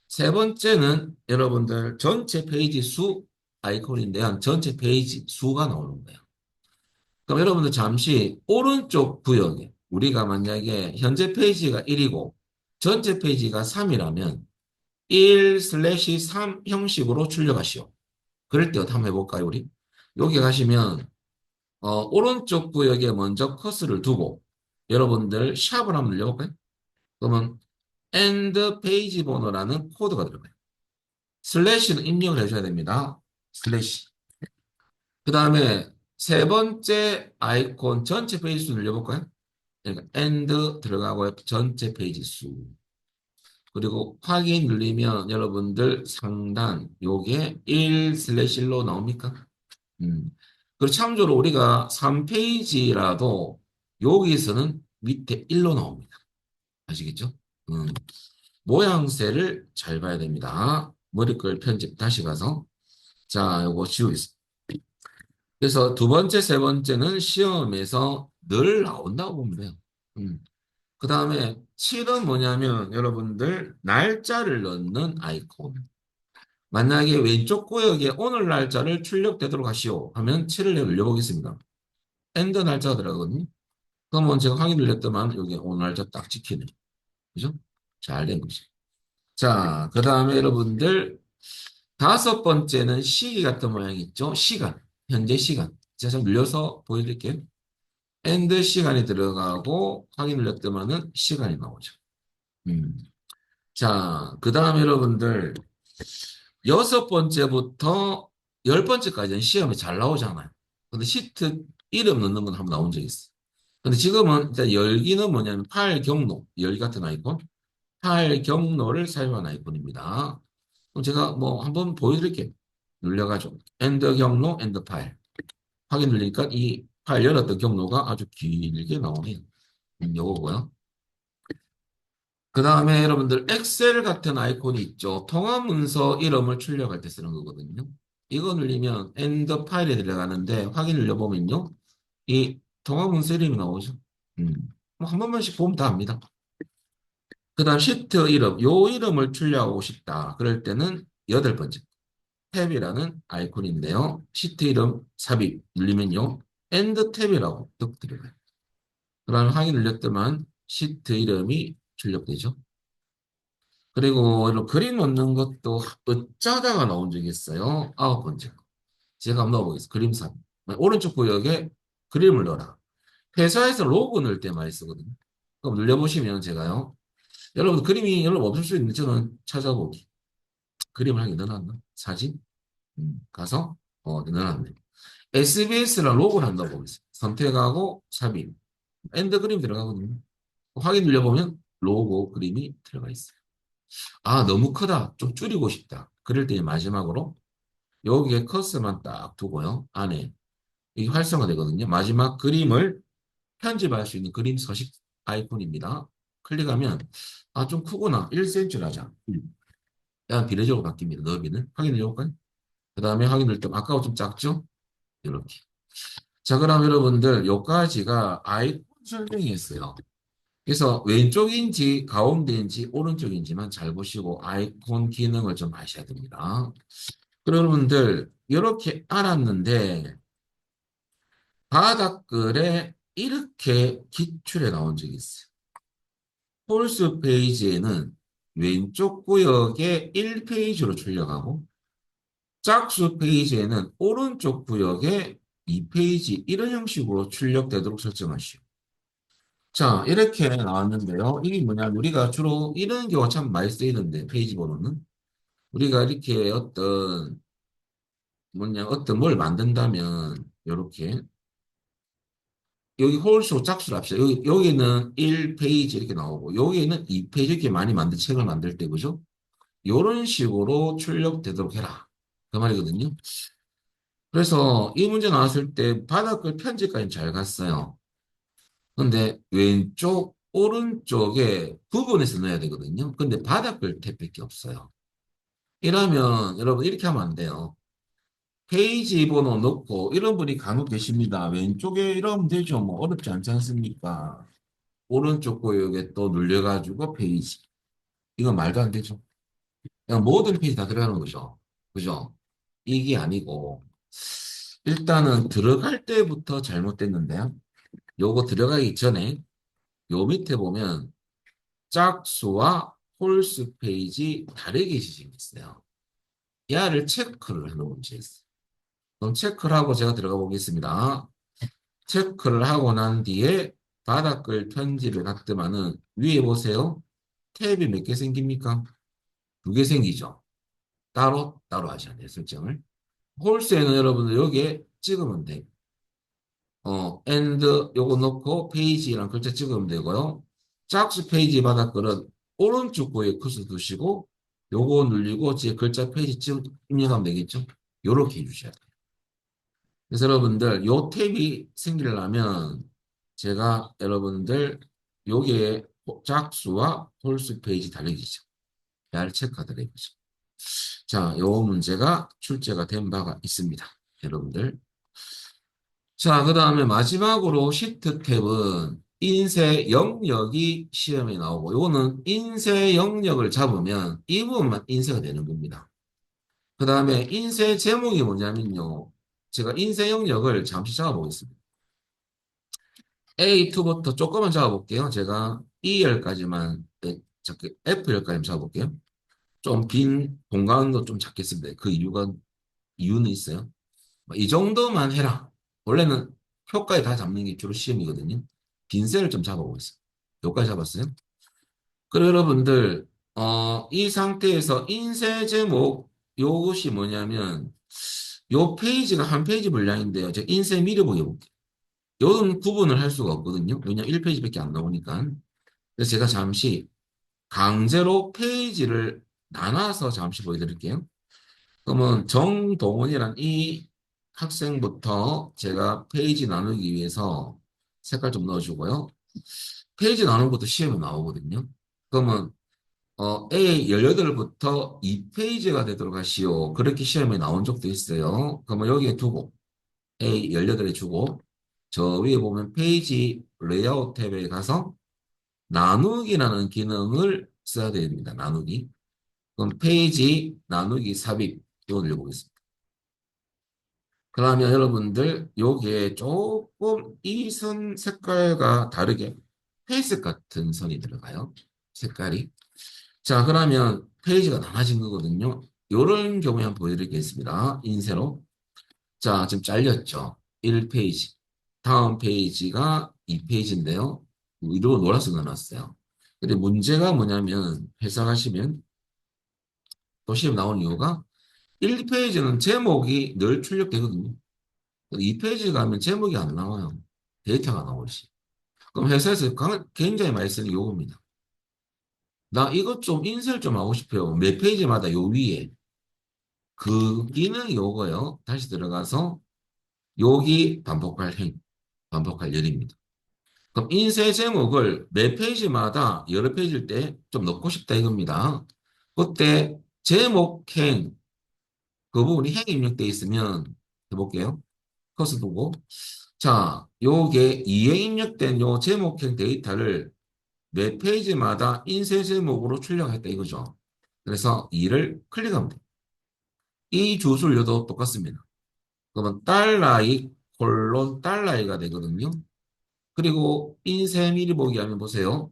세 번째는 여러분들 전체 페이지 수 아이콘인데 한 전체 페이지 수가 나오는 거예요. 그럼 여러분들 잠시 오른쪽 구역에 우리가 만약에 현재 페이지가 1이고 전체 페이지가 3이라면 1 슬래시 3 형식으로 출력하시오. 그럴 때 어떻게 한번 해볼까요, 우리? 여기 가시면 오른쪽 구역에 먼저 커서를 두고 여러분들 샵을 한번 늘려볼까요? 그러면 end 페이지 번호라는 코드가 들어가요. 슬래시는 입력을 해줘야 됩니다. 슬래시. 그 다음에 세 번째 아이콘 전체 페이지 수 늘려볼까요? 그러니까 end 들어가고 전체 페이지 수. 그리고 확인 눌리면 여러분들 상단 요게 1 슬래시 1로 나옵니까? 음. 그리고 참조로 우리가 3페이지라도 여기서는 밑에 1로 나옵니다. 아시겠죠? 모양새를 잘 봐야 됩니다. 머리글 편집 다시 가서 자, 요거 지우겠습니다. 그래서 두 번째, 세 번째는 시험에서 늘 나온다고 보면 돼요. 그 다음에 7은 뭐냐면 여러분들 날짜를 넣는 아이콘. 만약에 왼쪽 구역에 오늘 날짜를 출력되도록 하시오 하면 7을 눌려보겠습니다. 엔드 날짜가 들어가거든요. 그러면 제가 확인 눌렸더만 여기 오늘 날짜 딱 찍히네. 그죠? 잘 된 거지. 자, 그 다음에 여러분들 다섯 번째는 시기 같은 모양이 있죠. 시간. 현재 시간. 제가 좀 눌려서 보여드릴게요. 엔드 시간이 들어가고 확인 눌렸더만은 시간이 나오죠. 음. 자, 그 다음에 여러분들 여섯 번째부터 열 번째까지는 시험에 잘 나오잖아요. 근데 시트 이름 넣는 건 한번 나온 적이 있어요. 근데 지금은 일단 열기는 뭐냐면 파일 경로, 열기 같은 아이콘, 파일 경로를 사용한 아이콘입니다. 그럼 제가 뭐 한번 보여드릴게요. 눌려가지고 엔드 경로, 엔드 파일. 확인 눌리니까 이 파일 열었던 경로가 아주 길게 나오네요. 요거고요. 그 다음에 여러분들 엑셀 같은 아이콘이 있죠. 통화 문서 이름을 출력할 때 쓰는 거거든요. 이거 눌리면 엔더 파일에 들어가는데 확인 눌려보면요. 이 통화 문서 이름이 나오죠. 음. 뭐한 번만씩 보면 다 압니다. 그 다음 시트 이름, 요 이름을 출력하고 싶다. 그럴 때는 여덟 번째 탭이라는 아이콘인데요. 시트 이름 삽입 눌리면요. 엔드 탭이라고 뚝 들어가요. 그 다음에 확인 눌렸더만 시트 이름이 출력되죠. 그리고 이런 그림 넣는 것도 어쩌다가 나온 적이 있어요. 아홉 번째 거. 제가 한번 넣어보겠습니다. 그림 삽입. 오른쪽 구역에 그림을 넣어라. 회사에서 로고 넣을 때 많이 쓰거든요. 그럼 눌려보시면 제가요. 여러분 그림이 여러분 없을 수 있는데 저는 찾아보기. 그림을 하게 넣어놨나? 사진? 가서 넣어놨네. SBS랑 로고를 한번 넣어보겠습니다. 선택하고 삽입. 엔드 그림 들어가거든요. 확인 눌려보면 로고 그림이 들어가 있어요. 아, 너무 크다. 좀 줄이고 싶다. 그럴 때 마지막으로 여기에 커서만 딱 두고요. 안에 이게 활성화되거든요. 마지막 그림을 편집할 수 있는 그림 서식 아이콘입니다. 클릭하면 아, 좀 크구나. 1cm를 하자. 약간 비례적으로 바뀝니다. 너비는. 확인해 볼까요? 그 다음에 확인할 때 아까와 좀 작죠? 이렇게. 자, 그럼 여러분들 요까지가 아이콘 설명이었어요. 그래서 왼쪽인지 가운데인지 오른쪽인지만 잘 보시고 아이콘 기능을 좀 아셔야 됩니다. 여러분들 이렇게 알았는데 바닥글에 이렇게 기출에 나온 적이 있어요. 홀수 페이지에는 왼쪽 구역에 1페이지로 출력하고 짝수 페이지에는 오른쪽 구역에 2페이지 이런 형식으로 출력되도록 설정하시오. 자, 이렇게 나왔는데요. 이게 뭐냐면 우리가 주로 이런 경우가 참 많이 쓰이는데 페이지 번호는 우리가 이렇게 어떤 뭘 만든다면 이렇게 여기 홀수 짝수를 합시다. 여기는 1페이지 이렇게 나오고 여기는 2페이지 이렇게 많이 책을 만들 때 그죠? 이런 식으로 출력되도록 해라. 그 말이거든요. 그래서 이 문제 나왔을 때 바닥글 편집까지 잘 갔어요. 근데 왼쪽, 오른쪽에 부분에서 넣어야 되거든요. 근데 바닥글 탭밖에 없어요. 이러면 여러분 이렇게 하면 안 돼요. 페이지 번호 넣고 이런 분이 간혹 계십니다. 왼쪽에 이러면 되죠. 뭐 어렵지 않지 않습니까? 오른쪽 구역에 또 눌려가지고 페이지. 이건 말도 안 되죠. 그냥 모든 페이지 다 들어가는 거죠. 그죠? 이게 아니고 일단은 들어갈 때부터 잘못됐는데요. 요거 들어가기 전에 요 밑에 보면 짝수와 홀수 페이지 다르게 지정했어요. 얘를 체크를 하는 문제였어요. 그럼 체크를 하고 제가 들어가 보겠습니다. 체크를 하고 난 뒤에 바닥글 편집을 닫더만은 위에 보세요. 탭이 몇 개 생깁니까? 두 개 생기죠. 따로 따로 하셔야 돼요. 설정을. 홀수에는 여러분들 여기에 찍으면 돼요. and 요거 넣고 페이지랑 글자 찍으면 되고요. 짝수 페이지 바닥글은 오른쪽 구에 커서 두시고 요거 눌리고 제 글자 페이지 입력하면 되겠죠. 요렇게 해주셔야 돼요. 그래서 여러분들 요 탭이 생기려면 제가 여러분들 요게 짝수와 홀수 페이지 달리기죠. 잘 체크하도록 해보죠. 자, 요 문제가 출제가 된 바가 있습니다. 여러분들. 자, 그 다음에 마지막으로 시트 탭은 인쇄 영역이 시험에 나오고, 요거는 인쇄 영역을 잡으면 이 부분만 인쇄가 되는 겁니다. 그 다음에 인쇄 제목이 뭐냐면요. 제가 인쇄 영역을 잠시 잡아보겠습니다. A2부터 조금만 잡아볼게요. 제가 E열까지만, F열까지만 잡아볼게요. 좀 빈 공간도 좀 잡겠습니다. 이유는 있어요. 이 정도만 해라. 원래는 효과에 다 잡는 게 주로 시험이거든요. 빈셀을 좀 잡아보겠습니다. 여기까지 잡았어요. 그리고 여러분들, 이 상태에서 인쇄 제목, 요것이 뭐냐면, 요 페이지가 한 페이지 분량인데요. 제가 인쇄 미리 보여볼게요. 요는 구분을 할 수가 없거든요. 왜냐면 1페이지밖에 안 나오니까. 그래서 제가 잠시 강제로 페이지를 나눠서 잠시 보여드릴게요. 그러면 정동원이란 이 학생부터 제가 페이지 나누기 위해서 색깔 좀 넣어주고요. 페이지 나누는 것도 시험에 나오거든요. 그러면 A 18부터 2페이지가 되도록 하시오. 그렇게 시험에 나온 적도 있어요. 그러면 여기에 두고 A 18에 주고 저 위에 보면 페이지 레이아웃 탭에 가서 나누기라는 기능을 써야 됩니다. 나누기. 그럼 페이지 나누기 삽입 이거 눌러보겠습니다. 그러면 여러분들 여기에 조금 이 선 색깔과 다르게 회색 같은 선이 들어가요. 색깔이. 자, 그러면 페이지가 나눠진 거거든요. 이런 경우에 한번 보여드리겠습니다. 인쇄로. 자, 지금 잘렸죠. 1페이지. 다음 페이지가 2페이지인데요. 위로 노란색 넣어놨어요. 근데 문제가 뭐냐면 해석하시면 또 시험 나온 이유가 1페이지는 제목이 늘 출력되거든요. 2페이지 가면 제목이 안 나와요. 데이터가 나오지. 그럼 회사에서 굉장히 많이 쓰는 요겁니다. 나 이것 좀 인쇄를 좀 하고 싶어요. 몇 페이지마다 요 위에. 그 기능이 요거요. 다시 들어가서 여기 반복할 열입니다. 그럼 인쇄 제목을 몇 페이지마다 여러 페이지일 때 좀 넣고 싶다 이겁니다. 그때 제목행 그 부분이 행 입력되어 있으면 해볼게요. 커서 두고 자, 요게 2에 입력된 요 제목형 데이터를 매 페이지마다 인쇄 제목으로 출력했다 이거죠. 그래서 2를 클릭하면 돼요. 이 주술료도 똑같습니다. 그러면 달러이 콜론 달러이가 되거든요. 그리고 인쇄 미리 보기 하면 보세요.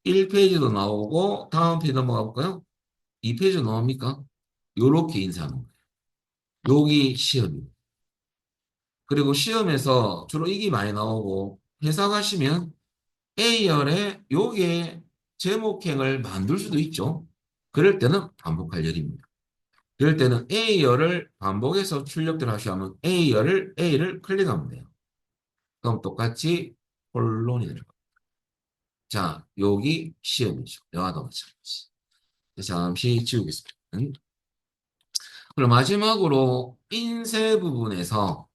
1페이지도 나오고 다음 페이지 넘어가 볼까요? 2페이지 나옵니까? 요렇게 인쇄하는 거예요. 여기 시험이에요. 그리고 시험에서 주로 이게 많이 나오고 회사 가시면 A열에 요게 제목행을 만들 수도 있죠. 그럴 때는 반복할 열입니다. 그럴 때는 A열을 반복해서 출력들 하시면 A를 클릭하면 돼요. 그럼 똑같이 콜론이 들어가요. 자, 여기 시험이죠. 영화도 마찬가지. 잠시 지우겠습니다. 그리고 마지막으로 인쇄 부분에서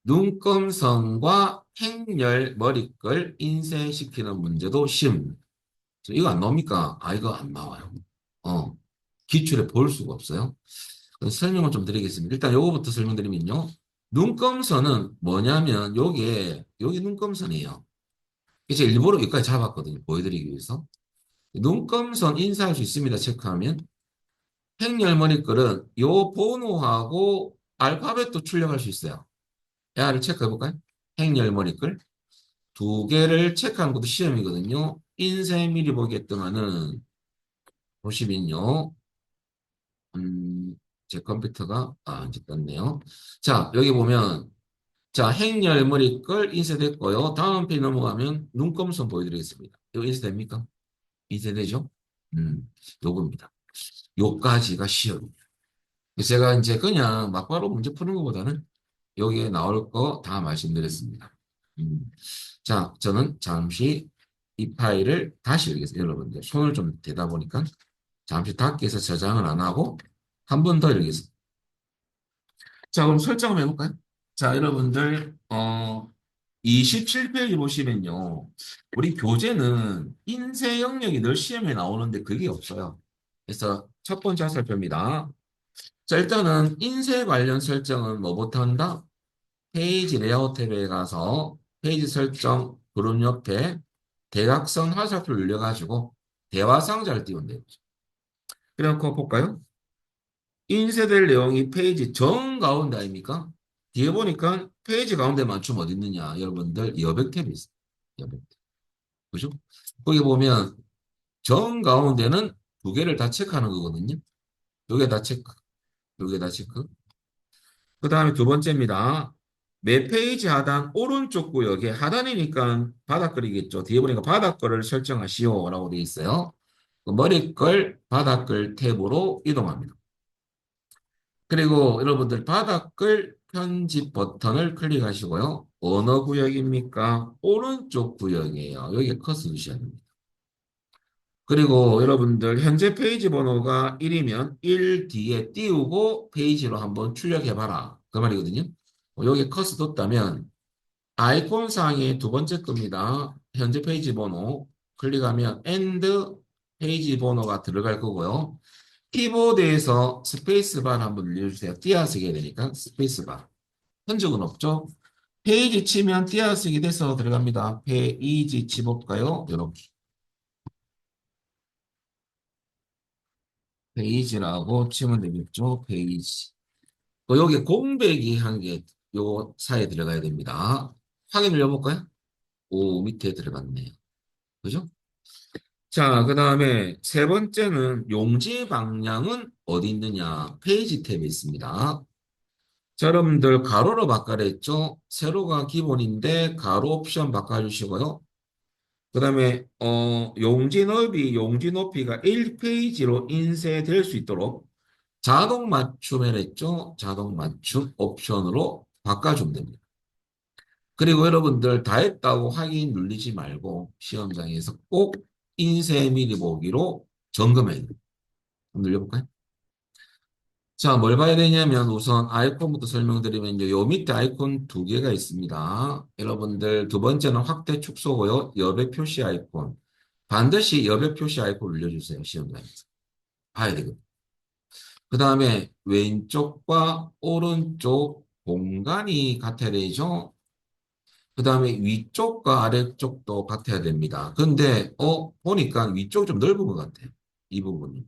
눈금성과 행렬 머리글 인쇄시키는 문제도 시험입니다. 이거 안 나옵니까? 아, 이거 안 나와요. 어, 기출에 볼 수가 없어요. 설명을 좀 드리겠습니다. 일단 요거부터 설명드리면요. 눈금선은 뭐냐면 요게 눈금선이에요. 그래서 일부러 여기까지 잡았거든요. 보여드리기 위해서. 눈금선 인쇄할 수 있습니다. 체크하면. 행렬머리글은 요 번호하고 알파벳도 출력할 수 있어요. 얘를 체크해 볼까요? 행렬머리글. 두 개를 체크하는 것도 시험이거든요. 인쇄 미리 보기 동안은 보시면요. 음, 제 컴퓨터가 이제 떴네요. 자, 여기 보면 자, 행렬머리글 인쇄됐고요. 다음 페이지 넘어가면 눈금선 보여드리겠습니다. 이거 인쇄됩니까? 인쇄되죠? 요겁니다. 요까지가 시험입니다. 제가 이제 그냥 막바로 문제 푸는 것보다는 여기에 나올 거 다 말씀드렸습니다. 음. 자, 저는 잠시 이 파일을 다시 열겠습니다. 여러분들 손을 좀 대다 보니까 잠시 닫기 위해서 저장을 안 하고 한 번 더 열겠습니다. 자, 그럼 설정을 해볼까요? 자, 여러분들 27페이지 보시면요. 우리 교재는 인쇄 영역이 늘 시험에 나오는데 그게 없어요. 그래서 첫 번째 살펴봅니다. 자, 일단은 인쇄 관련 설정은 뭐부터 한다? 페이지 레이아웃 탭에 가서 페이지 설정 그룹 옆에 대각선 화살표를 눌려가지고 대화 상자를 띄우면 돼요. 그래놓고 볼까요? 인쇄될 내용이 페이지 정 가운데 아닙니까? 뒤에 보니까 페이지 가운데 맞춤 어디 있느냐? 여러분들 여백 탭이 있어요. 여백 탭. 그죠? 거기 보면 정 가운데는 두 개를 다 체크하는 거거든요. 요게 다 체크. 요게 다 체크. 그 다음에 두 번째입니다. 매 페이지 하단 오른쪽 구역에 하단이니까 바닥글이겠죠. 뒤에 보니까 바닥글을 설정하시오라고 되어 있어요. 그 머리글, 바닥글 탭으로 이동합니다. 그리고 여러분들 바닥글 편집 버튼을 클릭하시고요. 어느 구역입니까? 오른쪽 구역이에요. 여기에 컷을 주셔야 됩니다. 그리고 여러분들 현재 페이지 번호가 1이면 1 뒤에 띄우고 페이지로 한번 출력해봐라. 그 말이거든요. 여기 컷을 뒀다면 아이콘 상의 두 번째 겁니다. 현재 페이지 번호 클릭하면 end 페이지 번호가 들어갈 거고요. 키보드에서 스페이스바를 한번 눌러주세요. 띄어쓰기 해야 되니까 스페이스바. 흔적은 없죠? 페이지 치면 띄어쓰기 돼서 들어갑니다. 페이지 치볼까요? 이렇게. 페이지라고 치면 되겠죠? 페이지. 여기 공백이 한 개 요 사이에 들어가야 됩니다. 확인을 해볼까요? 오, 밑에 들어갔네요. 그죠? 자, 그 다음에 세 번째는 용지 방향은 어디 있느냐? 페이지 탭에 있습니다. 자, 여러분들 가로로 바꿔랬죠? 세로가 기본인데 가로 옵션 바꿔주시고요. 그 다음에 용지 높이가 1페이지로 인쇄될 수 있도록 자동 맞춤을 했죠? 자동 맞춤 옵션으로 바꿔주면 됩니다. 그리고 여러분들 다 했다고 확인 눌리지 말고 시험장에서 꼭 인쇄 미리 보기로 점검해야 돼요. 한번 눌려볼까요? 자, 뭘 봐야 되냐면 우선 아이콘부터 설명드리면 요 밑에 아이콘 두 개가 있습니다. 여러분들 두 번째는 확대 축소고요. 여백 표시 아이콘. 반드시 여백 표시 아이콘 눌러주세요. 시험장에서. 봐야 되거든요. 그 다음에 왼쪽과 오른쪽 공간이 같아야 되죠. 그 다음에 위쪽과 아래쪽도 같아야 됩니다. 근데, 보니까 위쪽 좀 넓은 것 같아요. 이 부분이.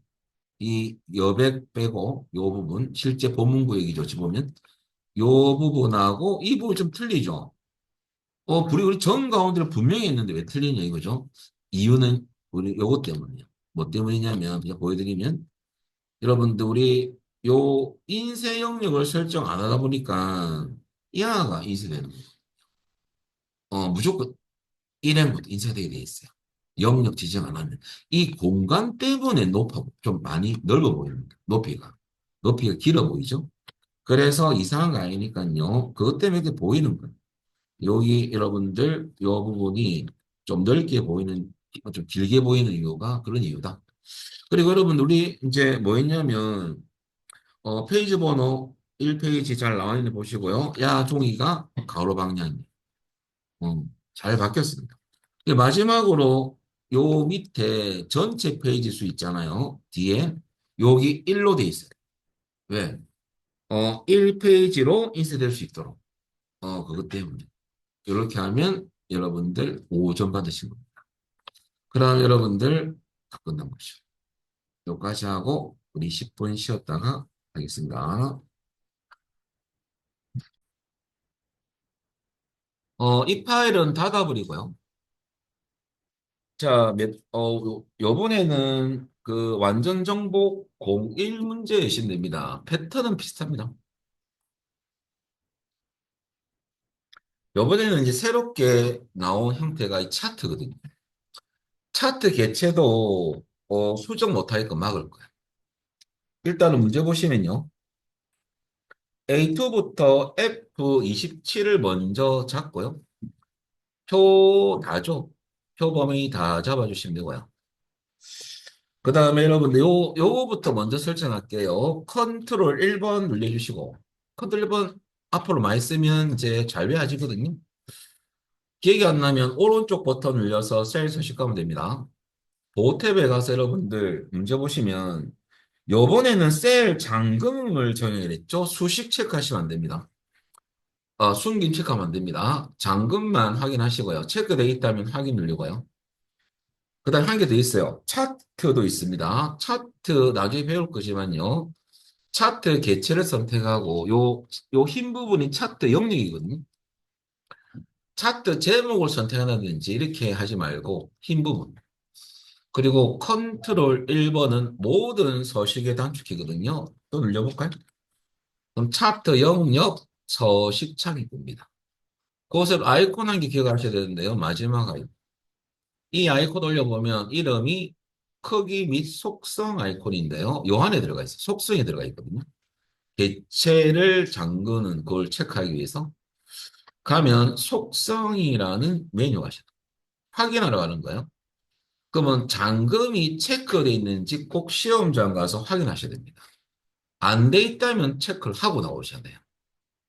이 여백 빼고 요 부분, 실제 본문 구역이죠. 지금 보면. 요 부분하고 이 부분 좀 틀리죠. 우리 정 가운데를 분명히 했는데 왜 틀리냐 이거죠. 이유는 우리 요것 때문이에요. 뭐 때문이냐면, 그냥 보여드리면, 여러분들, 우리 요 인쇄 영역을 설정 안 하다 보니까, 이하가 인쇄되는 거예요. 무조건 일행부터 인쇄되게 돼 있어요. 영역 지정 안 하면. 이 공간 때문에 좀 많이 넓어 보입니다. 높이가. 높이가 길어 보이죠? 그래서 이상한 거 아니니까요. 그것 때문에 이렇게 보이는 거예요. 여기 여러분들, 요 부분이 좀 넓게 보이는, 좀 길게 보이는 이유가 그런 이유다. 그리고 여러분, 우리 이제 뭐 했냐면, 페이지 번호 1페이지 잘 나와 있는 거 보시고요. 야, 종이가 가로 방향이에요. 잘 바뀌었습니다. 마지막으로 요 밑에 전체 페이지 수 있잖아요. 뒤에 여기 1로 돼 있어요. 왜? 1페이지로 인쇄될 수 있도록. 그것 때문에. 이렇게 하면 여러분들 5점 받으신 겁니다. 그럼 여러분들 다 끝난 거죠. 여기까지 하고 우리 10분 쉬었다가 하겠습니다. 이 파일은 닫아버리고요. 자, 요번에는 그 완전 정복 01 문제이신 됩니다. 패턴은 비슷합니다. 요번에는 이제 새롭게 나온 형태가 이 차트거든요. 차트 개체도 수정 못하게끔 막을 거예요. 일단은 문제 보시면요. A2부터 F27을 먼저 잡고요. 표 다죠. 표 범위 다 잡아주시면 되고요. 그 다음에 여러분들 요거부터 먼저 설정할게요. 컨트롤 1번 눌러주시고 컨트롤 1번 앞으로 많이 쓰면 이제 잘 외워지거든요. 기억이 안 나면 오른쪽 버튼 눌려서 셀 서식하면 됩니다. 보호 탭에 가서 여러분들 문제 보시면 요번에는 셀 잠금을 정의했죠. 수식 체크하시면 안 됩니다. 숨김 체크하면 안 됩니다. 잠금만 확인하시고요. 체크되어 있다면 확인 누르고요. 그 다음에 한 개 더 있어요. 차트도 있습니다. 차트 나중에 배울 거지만요. 차트 개체를 선택하고 요 흰 부분이 차트 영역이거든요. 차트 제목을 선택한다든지 이렇게 하지 말고 흰 부분. 그리고 컨트롤 1번은 모든 서식의 단축키거든요. 또 눌러볼까요? 그럼 차트 영역 서식 창이 뜹니다. 그것을 아이콘 한 개 기억하셔야 되는데요. 마지막 아이콘. 이 아이콘 올려보면 이름이 크기 및 속성 아이콘인데요. 요 안에 들어가 있어요. 속성이 들어가 있거든요. 개체를 잠그는 걸 체크하기 위해서 가면 속성이라는 메뉴가 있어요. 확인하러 가는 거예요. 그러면 잠금이 체크되어 있는지 꼭 시험장 가서 확인하셔야 됩니다. 안 돼 있다면 체크를 하고 나오셔야 돼요.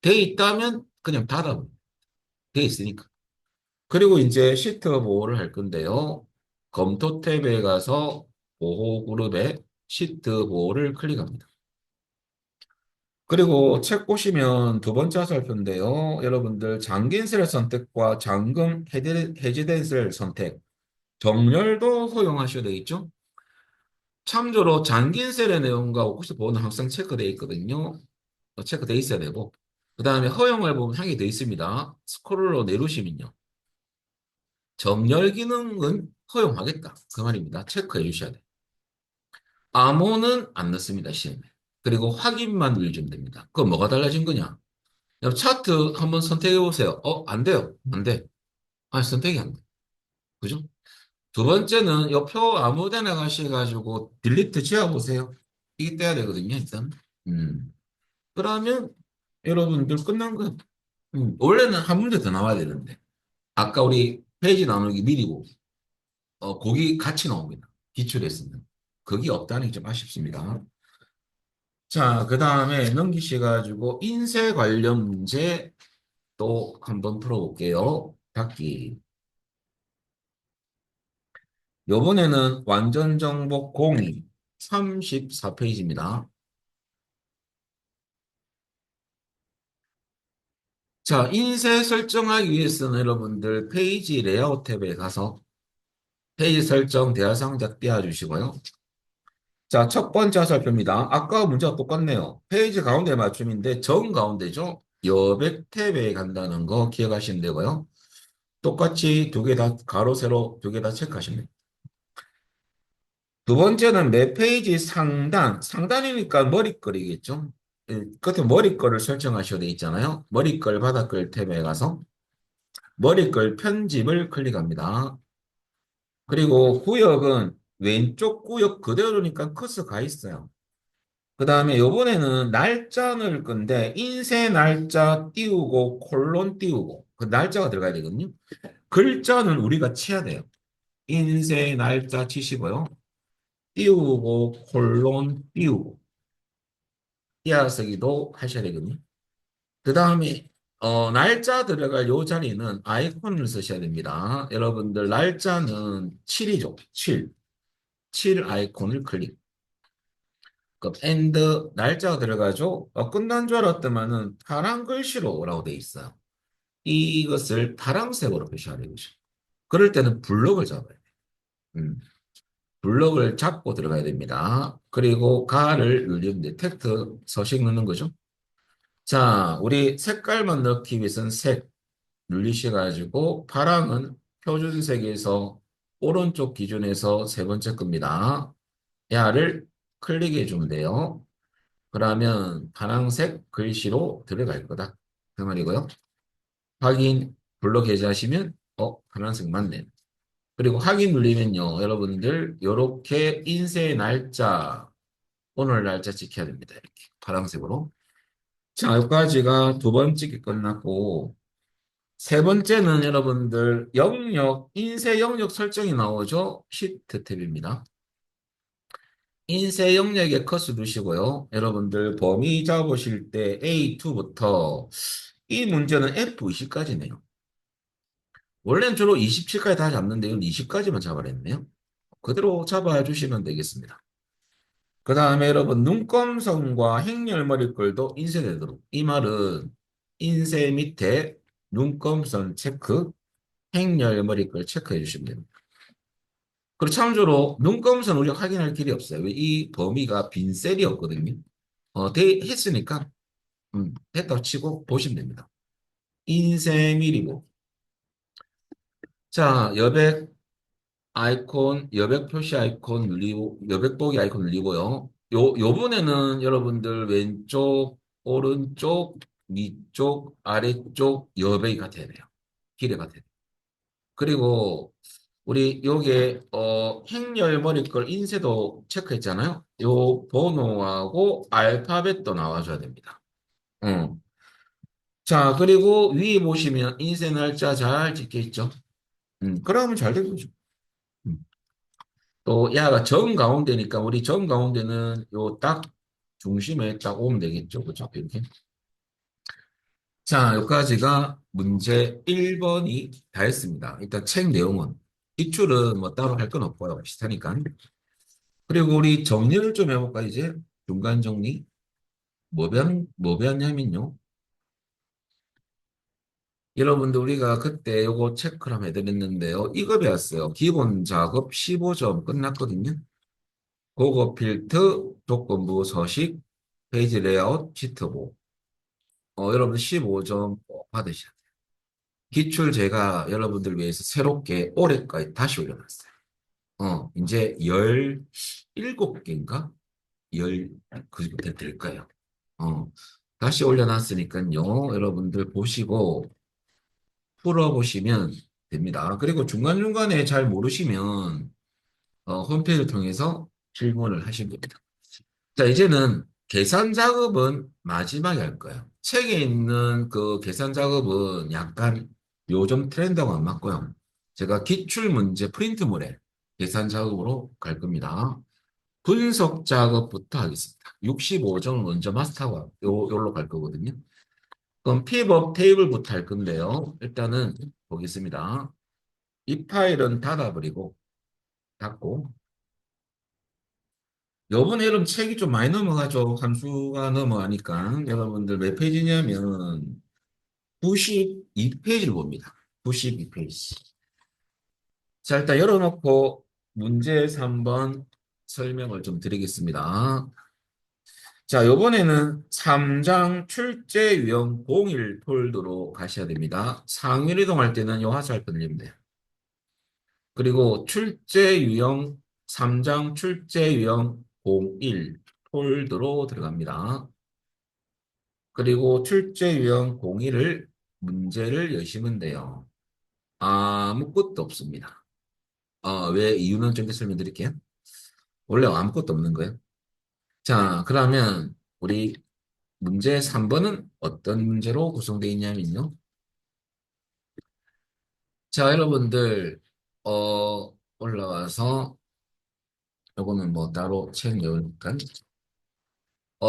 돼 있다면 그냥 닫아버려요. 돼 있으니까. 그리고 이제 시트 보호를 할 건데요. 검토 탭에 가서 보호 그룹에 시트 보호를 클릭합니다. 그리고 책 보시면 두 번째 화살표인데요. 여러분들 잠긴 셀 선택과 잠금 해제된 셀 선택, 정렬도 허용하셔야 되겠죠? 참조로 잠긴 셀의 내용과 오크시 보호는 항상 체크되어 있거든요. 체크되어 있어야 되고. 그 다음에 허용을 보면 한 개 더 있습니다. 스크롤로 내리시면요. 정렬 기능은 허용하겠다. 그 말입니다. 체크해 주셔야 돼요. 암호는 안 넣습니다. 시험에. 그리고 확인만 눌러주면 됩니다. 그럼 뭐가 달라진 거냐? 차트 한번 선택해 보세요. 안 돼요. 안 돼. 선택이 안 돼. 그죠? 두 번째는 옆표 아무 데나 가셔가지고 딜리트 지워보세요. 이게 떼야 되거든요, 일단. 음. 그러면 여러분들 끝난 거예요. 원래는 한 문제 더 나와야 되는데. 아까 우리 페이지 나누기 미리 보기. 거기 같이 나옵니다. 기출했으면. 그게 없다는 게 좀 아쉽습니다. 자, 그 다음에 넘기셔가지고 인쇄 관련 문제 또 한번 풀어볼게요. 닫기. 요번에는 완전 정복 공이 34페이지입니다. 자, 인쇄 설정하기 위해서는 여러분들 페이지 레이아웃 탭에 가서 페이지 설정 대화상자 띄워주시고요. 자, 첫 번째 화살표입니다. 아까 문제가 똑같네요. 페이지 가운데 맞춤인데 정 가운데죠. 여백 탭에 간다는 거 기억하시면 되고요. 똑같이 두 개 다 가로 세로 두 개 다 체크하시면 됩니다. 두 번째는 매 페이지 상단이니까 머리글이겠죠. 끝에 머리글을 설정하셔야 돼 있잖아요. 머리글 바닥글 탭에 가서 머리글 편집을 클릭합니다. 그리고 구역은 왼쪽 구역 그대로니까 커서 가 있어요. 그 다음에 요번에는 날짜 넣을 건데 인쇄 날짜 띄우고 콜론 띄우고 그 날짜가 들어가야 되거든요. 글자는 우리가 쳐야 돼요. 인쇄 날짜 치시고요. 띄우고 콜론 띄우고 띄어쓰기도 하셔야 되거든요. 그 다음에 날짜 들어갈 요 자리는 아이콘을 쓰셔야 됩니다. 여러분들 날짜는 7이죠. 7. 7 아이콘을 클릭. 그 엔드 날짜가 들어가죠. 끝난 줄 알았더만은 파란 글씨로 라고 돼 있어요. 이것을 파란색으로 표시하는 거죠. 그럴 때는 블럭을 잡아야 돼요. 음, 블럭을 잡고 들어가야 됩니다. 그리고 가를 누르면 돼. 텍스트 서식 넣는 거죠. 자, 우리 색깔만 넣기 위해서는 색 눌리셔가지고 파랑은 표준색에서 오른쪽 기준에서 세 번째 겁니다. 야를 클릭해 주면 돼요. 그러면 파란색 글씨로 들어갈 거다. 그 말이고요. 확인 블록 해제하시면 파란색 맞네. 그리고 확인 누르면요. 여러분들 요렇게 인쇄 날짜 오늘 날짜 지켜야 됩니다. 이렇게 파란색으로. 자, 여기까지가 두 번째 게 끝났고 세 번째는 여러분들 영역 인쇄 영역 설정이 나오죠. 시트 탭입니다. 인쇄 영역에 컷을 두시고요. 여러분들 범위 잡으실 때 A2부터 이 문제는 F20까지네요. 원래는 주로 27까지 다 잡는데 이건 20까지만 잡아냈네요. 그대로 잡아주시면 되겠습니다. 그 다음에 여러분 눈금성과 행렬머리글도 인쇄되도록 이 말은 인쇄 밑에 눈금선 체크, 행렬머리글 체크해 주시면 됩니다. 그리고 참조로 눈금선 우리가 확인할 길이 없어요. 이 범위가 빈 셀이었거든요. 했으니까 됐다고 치고 보시면 됩니다. 인쇄 미리고 자 여백 아이콘, 여백 표시 아이콘 눌리고, 여백 보기 아이콘 눌리고요. 요번에는 여러분들 왼쪽, 오른쪽, 위쪽, 아래쪽 여백이 같아야 돼요. 길이 같아야 돼요. 그리고 우리 요게, 행렬 머리글 인쇄도 체크했잖아요. 요 번호하고 알파벳도 나와줘야 됩니다. 어. 자, 그리고 위에 보시면 인쇄 날짜 잘 찍혀 있죠. 그러면 잘 된 거죠. 음. 또 야가 정 가운데니까 우리 정 가운데는 요 딱 중심에 딱 오면 되겠죠. 그죠? 이렇게. 자, 여기까지가 문제 1번이 다 했습니다. 일단 책 내용은 기출은 뭐 따로 할 건 없고요. 비슷하니까. 그리고 우리 정리를 좀 해볼까 이제 중간 정리. 뭐 배웠냐면요. 여러분들 우리가 그때 요거 체크를 한번 해드렸는데요. 이거 배웠어요. 기본 작업 15점 끝났거든요. 고급 필트, 조건부 서식, 페이지 레이아웃, 지트보. 여러분 15점 꼭 받으셔야 돼요. 기출 제가 여러분들 위해서 새롭게 올해까지 다시 올려놨어요. 이제 17개인가? 그부터 될 거예요. 어, 다시 올려놨으니까요. 여러분들 보시고 풀어보시면 됩니다. 그리고 중간중간에 잘 모르시면 홈페이지를 통해서 질문을 하시면 됩니다. 자, 이제는 계산 작업은 마지막에 할 거예요. 책에 있는 그 계산 작업은 약간 요즘 트렌드하고 안 맞고요. 제가 기출 문제 프린트물에 계산 작업으로 갈 겁니다. 분석 작업부터 하겠습니다. 65점 먼저 마스터하고 요로 갈 거거든요. 그럼 피벗 테이블부터 할 건데요. 일단은 보겠습니다. 이 파일은 닫아버리고 닫고 요번에 여러분 책이 좀 많이 넘어가죠. 한 수가 넘어가니까. 여러분들 몇 페이지냐면 92페이지를 봅니다. 92페이지. 자, 일단 열어놓고 문제 3번 설명을 좀 드리겠습니다. 자, 요번에는 3장 출제 유형 01 폴더로 가셔야 됩니다. 상위를 이동할 때는 요 하실 건리면 돼요. 그리고 출제 유형 3장 출제 유형 01 폴더로 들어갑니다. 그리고 출제 유형 01을 문제를 여시면 돼요. 아무것도 없습니다. 왜 이유는 좀 이따 설명드릴게요. 원래 아무것도 없는 거예요. 자, 그러면 우리 문제 3번은 어떤 문제로 구성되어 있냐면요. 자, 여러분들, 올라와서, 요거는 뭐 따로 책 내으니까.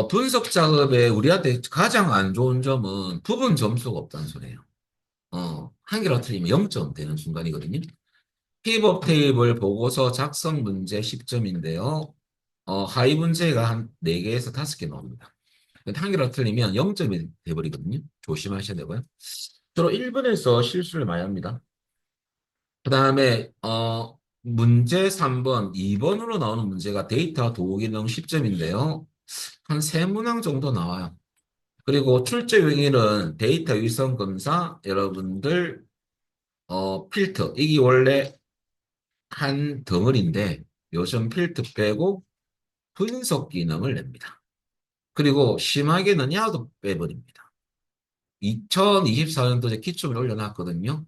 분석 작업에 우리한테 가장 안 좋은 점은 부분 점수가 없다는 소리예요. 한 개로 틀리면 0점 되는 순간이거든요. 피벗 테이블 보고서 작성 문제 10점인데요. 하위 문제가 한 4개에서 5개 나옵니다. 한 개로 틀리면 0점이 돼버리거든요. 조심하셔야 되고요. 주로 1번에서 실수를 많이 합니다. 그 다음에 문제 3번, 2번으로 나오는 문제가 데이터 도구 기능 10점인데요. 한 3문항 정도 나와요. 그리고 출제 용일은 데이터 유선 검사, 여러분들 필터. 이게 원래 한 덩어리인데 요즘 필터 빼고 분석 기능을 냅니다. 그리고 심하게는 야도 빼버립니다. 2024년도에 기출을 올려놨거든요.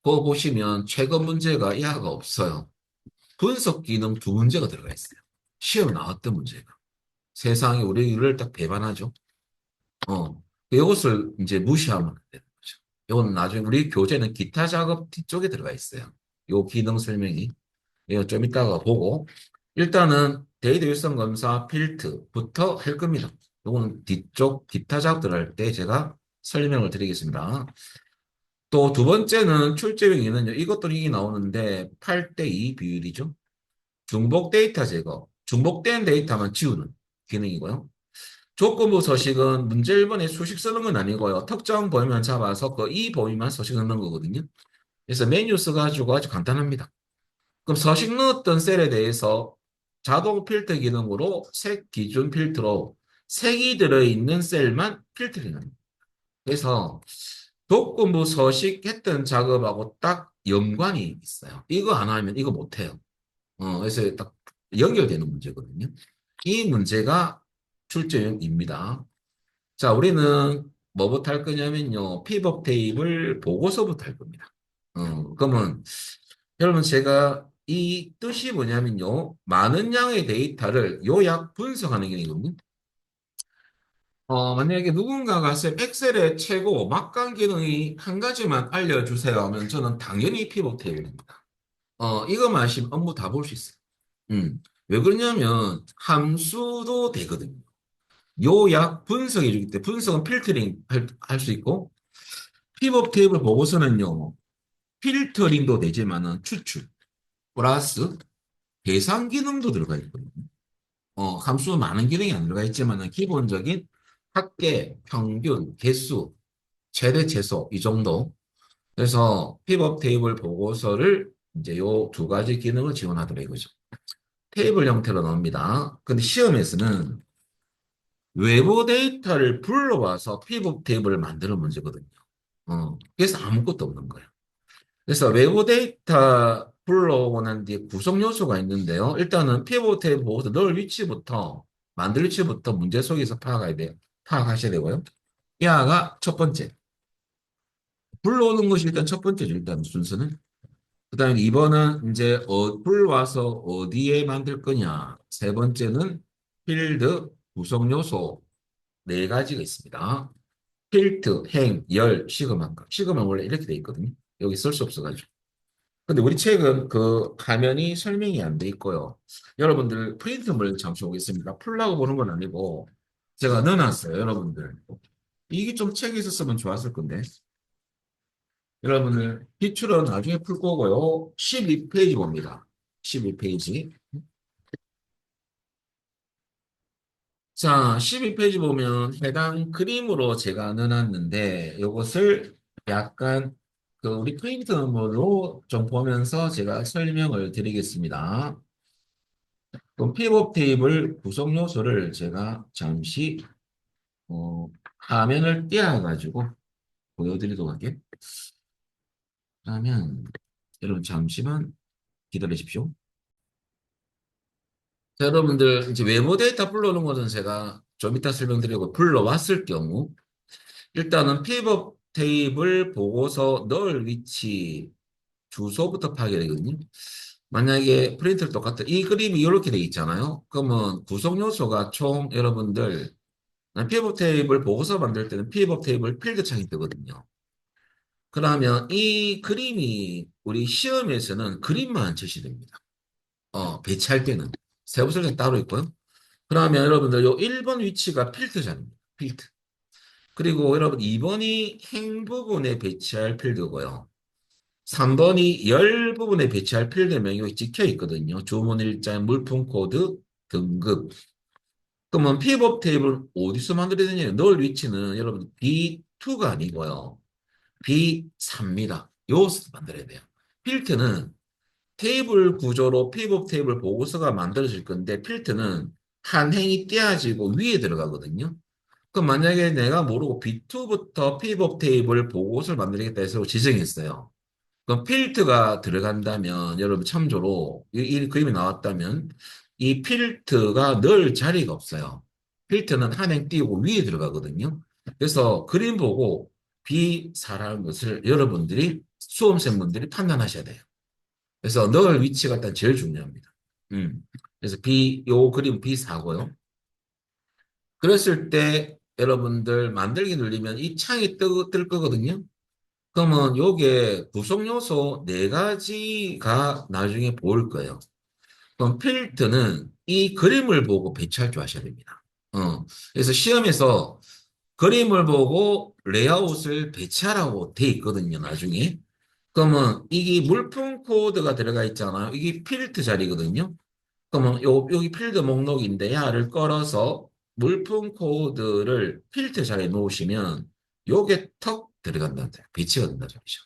그거 보시면 최근 문제가 야가 없어요. 분석 기능 2문제가 들어가 있어요. 시험 나왔던 문제가. 세상에 우리를 딱 배반하죠. 이것을 이제 무시하면 안 되는 거죠. 이건 나중에 우리 교재는 기타 작업 뒤쪽에 들어가 있어요. 요 기능 설명이. 이거 좀 이따가 보고. 일단은 데이터 일성 검사 필트부터 할 겁니다. 요거는 뒤쪽 기타 작업 들어갈 때 제가 설명을 드리겠습니다. 또 두 번째는 출제명에는요. 이것도 이게 나오는데 8대2 비율이죠. 중복 데이터 제거. 중복된 데이터만 지우는 기능이고요. 조건부 서식은 문제 1번에 수식 쓰는 건 아니고요. 특정 범위만 잡아서 그 이 범위만 서식 넣는 거거든요. 그래서 메뉴 써가지고 아주 간단합니다. 그럼 서식 넣었던 셀에 대해서 자동 필터 기능으로 색 기준 필터로 색이 들어있는 셀만 필터링 합니다. 그래서 조건부 서식했던 작업하고 딱 연관이 있어요. 이거 안 하면 이거 못 해요. 그래서 딱 연결되는 문제거든요. 이 문제가 출제형입니다. 자, 우리는 뭐부터 할 거냐면요. 피벗 테이블 보고서부터 할 겁니다. 그러면 여러분 제가 이 뜻이 뭐냐면요. 많은 양의 데이터를 요약 분석하는 기능이거든요. 만약에 누군가가 쌤 엑셀의 최고 막강 기능이 한 가지만 알려주세요 하면 저는 당연히 피벗 테이블입니다. 이거만 하시면 업무 다 볼 수 있어요. 왜 그러냐면 함수도 되거든요. 요약 분석해 주기 때문에 분석은 필터링 할 수 있고 피벗 테이블 보고서는요. 필터링도 되지만은 추출 플러스 계산 기능도 들어가 있거든요. 함수 많은 기능이 안 들어가 있지만은 기본적인 합계, 평균, 개수, 최대 최소 이 정도. 그래서 피벗 테이블 보고서를 이제 요 두 가지 기능을 지원하더라 이거죠. 테이블 형태로 나옵니다. 근데 시험에서는 외부 데이터를 불러와서 피벗 테이블을 만드는 문제거든요. 그래서 아무것도 없는 거예요. 그래서 외부 데이터 불러오고 난 뒤에 구성 요소가 있는데요. 일단은 피벗 테이블 보고서 넣을 위치부터 만들 위치부터 문제 속에서 파악해야 돼요. 파악하셔야 되고요. 이 하나가 첫 번째. 불러오는 것이 일단 첫 번째죠. 일단 순서는. 그다음에 2번은 이제 불러와서 어디에 만들 거냐. 세 번째는 필드 구성 요소 네 가지가 있습니다. 필트, 행, 열, 시그마인가. 시그마 원래 이렇게 돼 있거든요. 여기 쓸 수 없어가지고. 근데 우리 책은 그 화면이 설명이 안 돼 있고요. 여러분들 프린트물 잠시 오겠습니다. 풀라고 보는 건 아니고 제가 넣어놨어요. 여러분들. 이게 좀 책에 있었으면 좋았을 건데. 여러분들 기출은 나중에 풀 거고요. 12페이지 봅니다. 12페이지. 자, 12페이지 보면 해당 그림으로 제가 넣어놨는데 이것을 약간 그 우리 프린트물로 좀 보면서 제가 설명을 드리겠습니다. 그럼 픽업 테이블 구성 요소를 제가 잠시 어, 화면을 띄워가지고 보여드리도록 할게요. 그러면 여러분 잠시만 기다리십시오. 자, 여러분들 이제 외부 데이터 불러오는 것은 제가 좀 이따 설명드리고 불러왔을 경우 일단은 픽업 테이블 보고서 넣을 위치 주소부터 파악해야 되거든요. 만약에 프린트를 똑같아 이 그림이 이렇게 돼 있잖아요. 그러면 구성 요소가 총 여러분들 픽업 테이블 보고서 만들 때는 픽업 테이블 필드 창이 뜨거든요. 그러면 이 그림이 우리 시험에서는 그림만 제시됩니다. 배치할 때는 세부 설정 따로 있고요. 그러면 여러분들 요 1번 위치가 필드 자리입니다. 필드. 그리고 여러분 2번이 행 부분에 배치할 필드고요. 3번이 열 부분에 배치할 필드명이 여기 찍혀 있거든요. 주문 일자, 물품 코드, 등급. 그러면 픽업 테이블 어디서 만들어야 되냐? 넣을 위치는 여러분 B2가 아니고요. B3입니다. 여기서 만들어야 돼요. 필트는 테이블 구조로 픽업 테이블 보고서가 만들어질 건데 필트는 한 행이 떼어지고 위에 들어가거든요. 그럼 만약에 내가 모르고 B2부터 픽업 테이블 보고서를 만들겠다 해서 지정했어요. 그럼 필트가 들어간다면 여러분 참조로 이 그림이 나왔다면 이 필트가 넣을 자리가 없어요. 필트는 한 행 띄고 위에 들어가거든요. 그래서 그림 보고 B4라는 것을 여러분들이 수험생분들이 판단하셔야 돼요. 그래서 넣을 위치가 일단 제일 중요합니다. 그래서 요 그림 B4고요. 그랬을 때 여러분들 만들기 누르면 이 창이 뜰 거거든요. 그러면 요게 구성 요소 네 가지가 나중에 보일 거예요. 그럼 필드는 이 그림을 보고 배치할 줄 아셔야 됩니다. 그래서 시험에서 그림을 보고 레이아웃을 배치하라고 돼 있거든요, 나중에. 그러면 이게 물품 코드가 들어가 있잖아요. 이게 필드 자리거든요. 그러면 여기 필드 목록인데 야를 걸어서 물품 코드를 필드 자리에 놓으시면 요게 턱 들어간다는 거예요. 배치가 된다는 소리죠.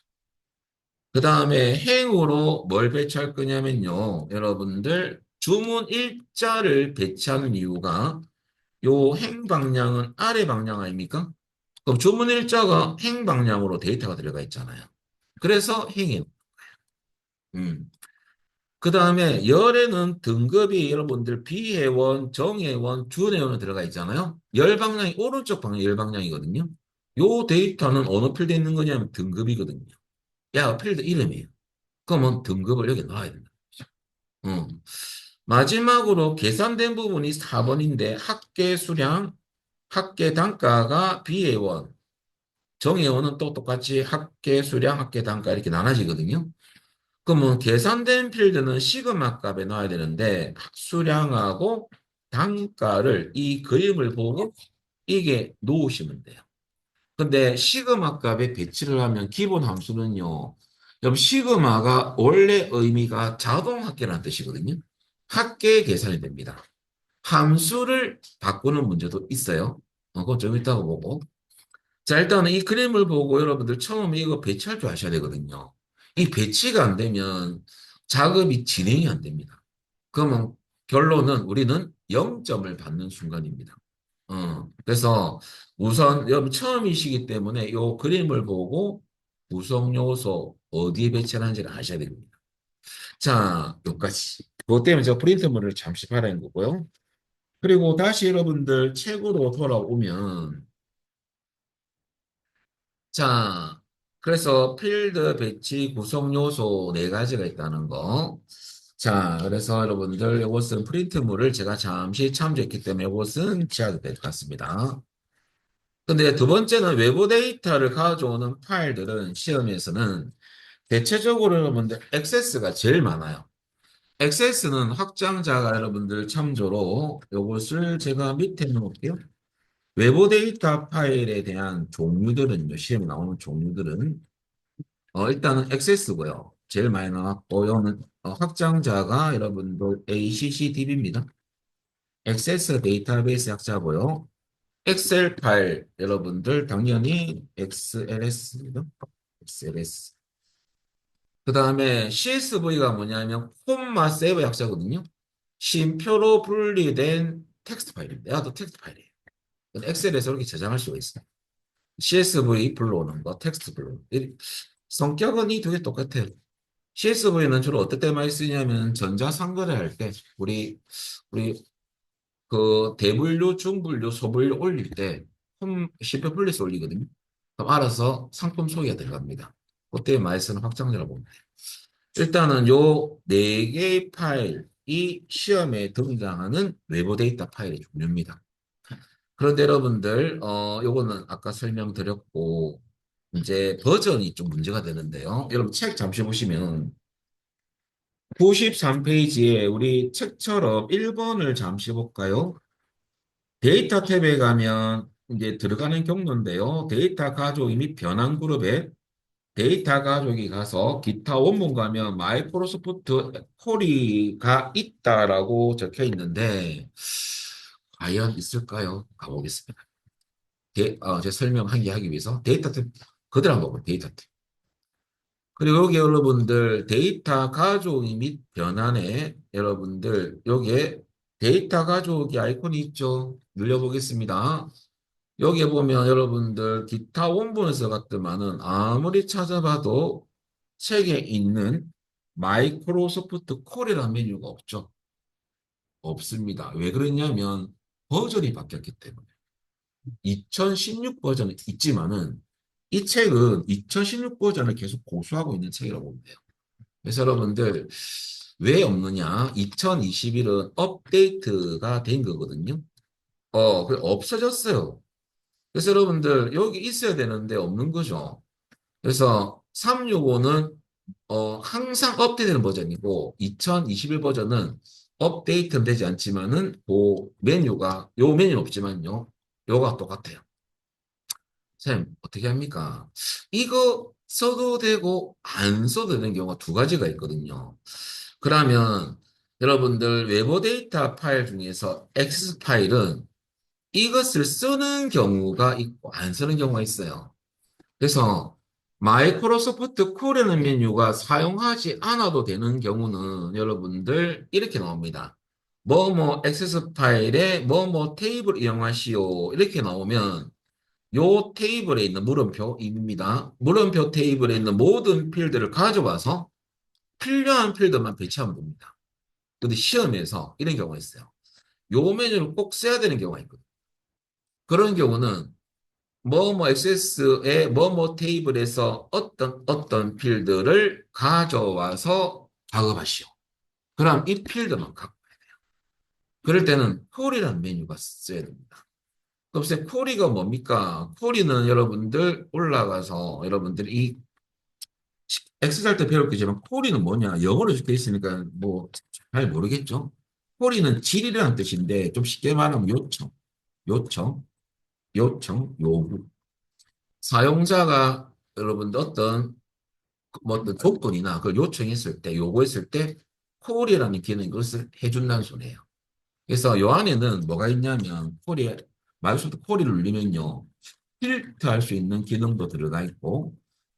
그 다음에 행으로 뭘 배치할 거냐면요. 여러분들 주문 일자를 배치하는 이유가 요 행 방향은 아래 방향 아닙니까? 그럼 주문 일자가 행 방향으로 데이터가 들어가 있잖아요. 그래서 행이 음. 그 다음에 열에는 등급이 여러분들 비회원, 정회원, 준회원으로 들어가 있잖아요. 열 방향이 오른쪽 방향 열 방향이거든요. 요 데이터는 어느 필드에 있는 거냐면 등급이거든요. 야, 필드 이름이에요. 그러면 등급을 여기 넣어야 된다. 어. 마지막으로 계산된 부분이 4번인데 학계 수량, 학계 단가가 비회원, 정회원은 또 똑같이 학계 수량, 학계 단가 이렇게 나눠지거든요. 그러면 계산된 필드는 시그마 값에 넣어야 되는데 수량하고 단가를 이 그림을 보고 이게 놓으시면 돼요. 근데 시그마 값에 배치를 하면 기본 함수는요. 여러분 시그마가 원래 의미가 자동 합계라는 뜻이거든요. 합계 계산이 됩니다. 함수를 바꾸는 문제도 있어요. 그건 좀 이따가 보고. 자, 일단은 이 그림을 보고 여러분들 처음에 이거 배치할 줄 아셔야 되거든요. 이 배치가 안 되면 작업이 진행이 안 됩니다. 그러면 결론은 우리는 0점을 받는 순간입니다. 그래서 우선 여러분 처음이시기 때문에 이 그림을 보고 구성 요소 어디에 배치하는지를 아셔야 됩니다. 자, 여기까지. 그것 때문에 제가 프린트물을 잠시 팔아낸 거고요. 그리고 다시 여러분들 책으로 돌아오면 자, 그래서 필드 배치 구성 요소 네 가지가 있다는 거. 자, 그래서 여러분들 이것은 프린트물을 제가 잠시 참조했기 때문에 이것은 지워도 될 것 같습니다. 근데 두 번째는 외부 데이터를 가져오는 파일들은 시험에서는 대체적으로 여러분들 액세스가 제일 많아요. 액세스는 확장자가 여러분들 참조로 이것을 제가 밑에 놓을게요. 외부 데이터 파일에 대한 종류들은요, 시험에 나오는 종류들은 일단은 액세스고요. 제일 많이 나왔고, 이거는 확장자가 여러분들 ACCDB입니다. 액세스 데이터베이스 약자고요. 엑셀 파일 여러분들 당연히 XLS죠. XLS. 그 다음에 CSV가 뭐냐면 콤마 세이브 약자거든요. 쉼표로 분리된 텍스트 파일입니다. 야도 텍스트 파일이에요. 엑셀에서 이렇게 저장할 수가 있어요. CSV 불러오는 거, 텍스트 불러오는 거. 성격은 이 두 개 똑같아요. CSV는 주로 어떨 때 많이 쓰냐면 전자상거래 할 때 우리 그 대분류, 중분류, 소분류 올릴 때 쉼표 플러스 올리거든요. 그럼 알아서 상품 소개가 들어갑니다. 그때 많이 쓰는 확장자라고 봅니다. 일단은 요 네 개의 파일이 시험에 등장하는 외부 데이터 파일의 종류입니다. 그런데 여러분들, 요거는 아까 설명드렸고, 이제 버전이 좀 문제가 되는데요. 여러분 책 잠시 보시면 93페이지에 우리 책처럼 1번을 잠시 볼까요? 데이터 탭에 가면 이제 들어가는 경로인데요. 데이터 가족이 및 변환 그룹에 데이터 가족이 가서 기타 원문 가면 마이크로소프트 콜이가 있다라고 적혀 있는데 과연 있을까요? 가보겠습니다. 제 설명 한 개 하기 위해서 데이터 탭 그대로 한번 보면 데이터 탭. 그리고 여기 여러분들 데이터 가족이 및 변환에 여러분들 여기에 데이터 가족이 아이콘이 있죠. 눌려보겠습니다. 여기에 보면 여러분들 기타 원본에서 같더만은 아무리 찾아봐도 책에 있는 마이크로소프트 콜이라는 메뉴가 없죠. 없습니다. 왜 그랬냐면 버전이 바뀌었기 때문에. 2016 버전은 있지만은 이 책은 2016 버전을 계속 고수하고 있는 책이라고 보면 돼요. 그래서 여러분들 왜 없느냐? 2021은 업데이트가 된 거거든요. 없어졌어요. 그래서 여러분들 여기 있어야 되는데 없는 거죠. 그래서 365는 항상 업데이트되는 버전이고 2021 버전은 업데이트는 되지 않지만은 그 메뉴가 요 메뉴는 없지만요. 요가 똑같아요. 쌤, 어떻게 합니까? 이거 써도 되고 안 써도 되는 경우가 두 가지가 있거든요. 그러면 여러분들 외부 데이터 파일 중에서 X 파일은 이것을 쓰는 경우가 있고 안 쓰는 경우가 있어요. 그래서 마이크로소프트 콜이라는 메뉴가 사용하지 않아도 되는 경우는 여러분들 이렇게 나옵니다. 뭐뭐 액세스 파일에 뭐뭐 테이블 이용하시오 이렇게 나오면 요 테이블에 있는 물음표입니다. 물음표 테이블에 있는 모든 필드를 가져와서 필요한 필드만 배치하면 됩니다. 근데 시험에서 이런 경우가 있어요. 요 메뉴를 꼭 써야 되는 경우가 있거든요. 그런 경우는 뭐뭐 액세스의 뭐뭐 테이블에서 어떤 필드를 가져와서 작업하시오. 그럼 이 필드만 갖고 그럴 때는 콜이라는 메뉴가 써야 됩니다. 그럼 선 콜이가 뭡니까? 콜이는 여러분들 올라가서 여러분들 이 엑셀 때 배웠겠지만 콜이는 뭐냐? 영어로 적혀 있으니까 뭐 잘 모르겠죠? 콜이는 질이라는 뜻인데 좀 쉽게 말하면 요청, 요구. 사용자가 여러분들 어떤 조건이나 그걸 요청했을 때, 요구했을 때 콜이라는 기능이 그것을 해준다는 소리예요. 그래서 요 안에는 뭐가 있냐면 마이크로소프트 콜을 누르면요. 필터할 수 있는 기능도 들어가 있고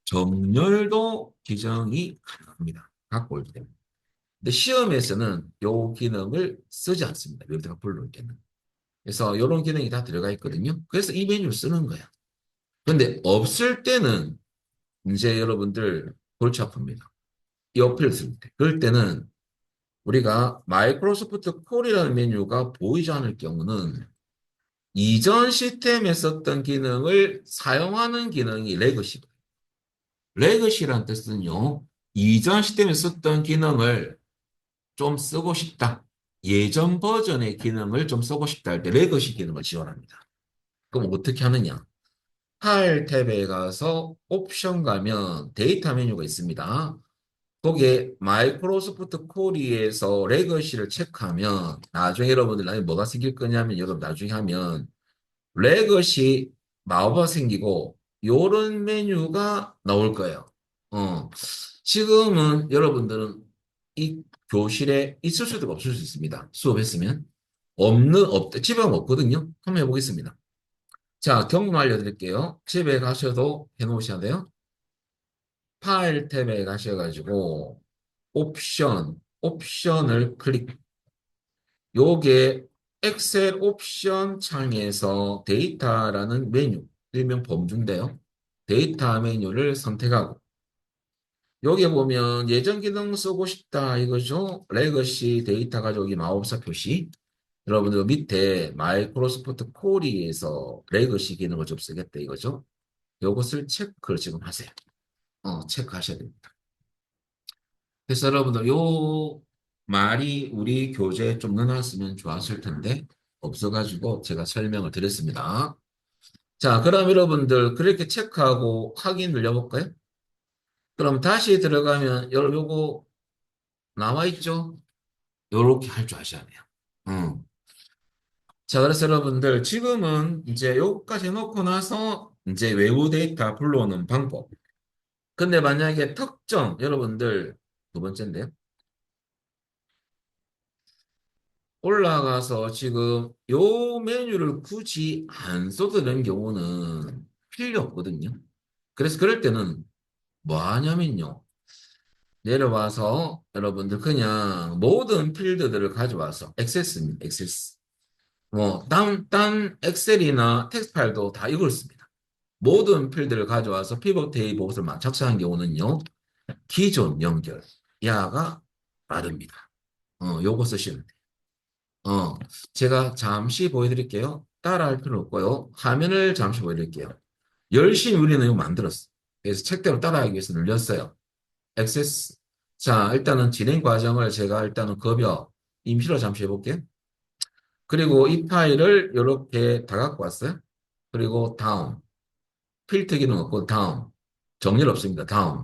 정렬도 기정이 가능합니다. 갖고 올 때. 근데 시험에서는 요 기능을 쓰지 않습니다. 웰드가 불러올 때는. 그래서 이런 기능이 다 들어가 있거든요. 그래서 이 메뉴를 쓰는 거야. 근데 없을 때는 이제 여러분들 골치 아픕니다. 이 어필을 쓸 때. 그럴 때는 우리가 마이크로소프트 콜이라는 메뉴가 보이지 않을 경우는 이전 시스템에 썼던 기능을 사용하는 기능이 레거시. 레거시라는 뜻은요. 이전 시스템에 썼던 기능을 좀 쓰고 싶다. 예전 버전의 기능을 좀 쓰고 싶다 할 때 레거시 기능을 지원합니다. 그럼 어떻게 하느냐? 파일 탭에 가서 옵션 가면 데이터 메뉴가 있습니다. 거기에 마이크로소프트 코리에서 레거시를 체크하면 나중에 여러분들 나중에 뭐가 생길 거냐면 여러분 나중에 하면 레거시 마우가 생기고 요런 메뉴가 나올 거예요. 어. 지금은 여러분들은 이 교실에 있을 수도 없을 수 있습니다. 수업했으면. 집에 없거든요. 한번 해보겠습니다. 자, 경로 알려드릴게요. 집에 가셔도 해놓으셔야 돼요. 파일 탭에 가셔가지고 옵션을 클릭. 요게 엑셀 옵션 창에서 데이터라는 메뉴, 일명 범주인데요. 데이터 메뉴를 선택하고 여기 보면 예전 기능 쓰고 싶다 이거죠. 레거시 데이터 가져오기 마법사 표시. 여러분들 밑에 마이크로소프트 코리에서 레거시 기능을 좀 쓰겠다 이거죠. 요것을 체크를 지금 하세요. 체크하셔야 됩니다. 그래서 여러분들 요 말이 우리 교재에 좀 넣어놨으면 좋았을 텐데 없어가지고 제가 설명을 드렸습니다. 자, 그럼 여러분들 그렇게 체크하고 확인 눌려볼까요? 그럼 다시 들어가면 요거 나와 있죠? 요렇게 할 줄 아셔야 돼요. 음. 자, 그래서 여러분들 지금은 이제 요까지 해놓고 나서 이제 외부 데이터 불러오는 방법. 근데 만약에 특정 여러분들 두 번째인데요. 올라가서 지금 요 메뉴를 굳이 안 써도 되는 경우는 필요 없거든요. 그래서 그럴 때는 뭐 하냐면요. 내려와서 여러분들 그냥 모든 필드들을 가져와서 액세스입니다. 액세스. 뭐, 딴 엑셀이나 텍스트 파일도 다 이걸 씁니다. 모든 필드를 가져와서 피벗 테이블을 작성한 경우는요. 기존 연결. 야가 빠릅니다. 요거 쓰시면 돼요. 제가 잠시 보여드릴게요. 따라할 필요 없고요. 화면을 잠시 보여드릴게요. 열심히 우리는 이거 만들었어. 그래서 책대로 따라하기 위해서 눌렸어요. 액세스. 자, 일단은 진행 과정을 제가 일단은 급여 임시로 잠시 해볼게요. 그리고 이 파일을 이렇게 다 갖고 왔어요. 그리고 다음. 필터 기능 없고 다음. 정렬 없습니다. 다음.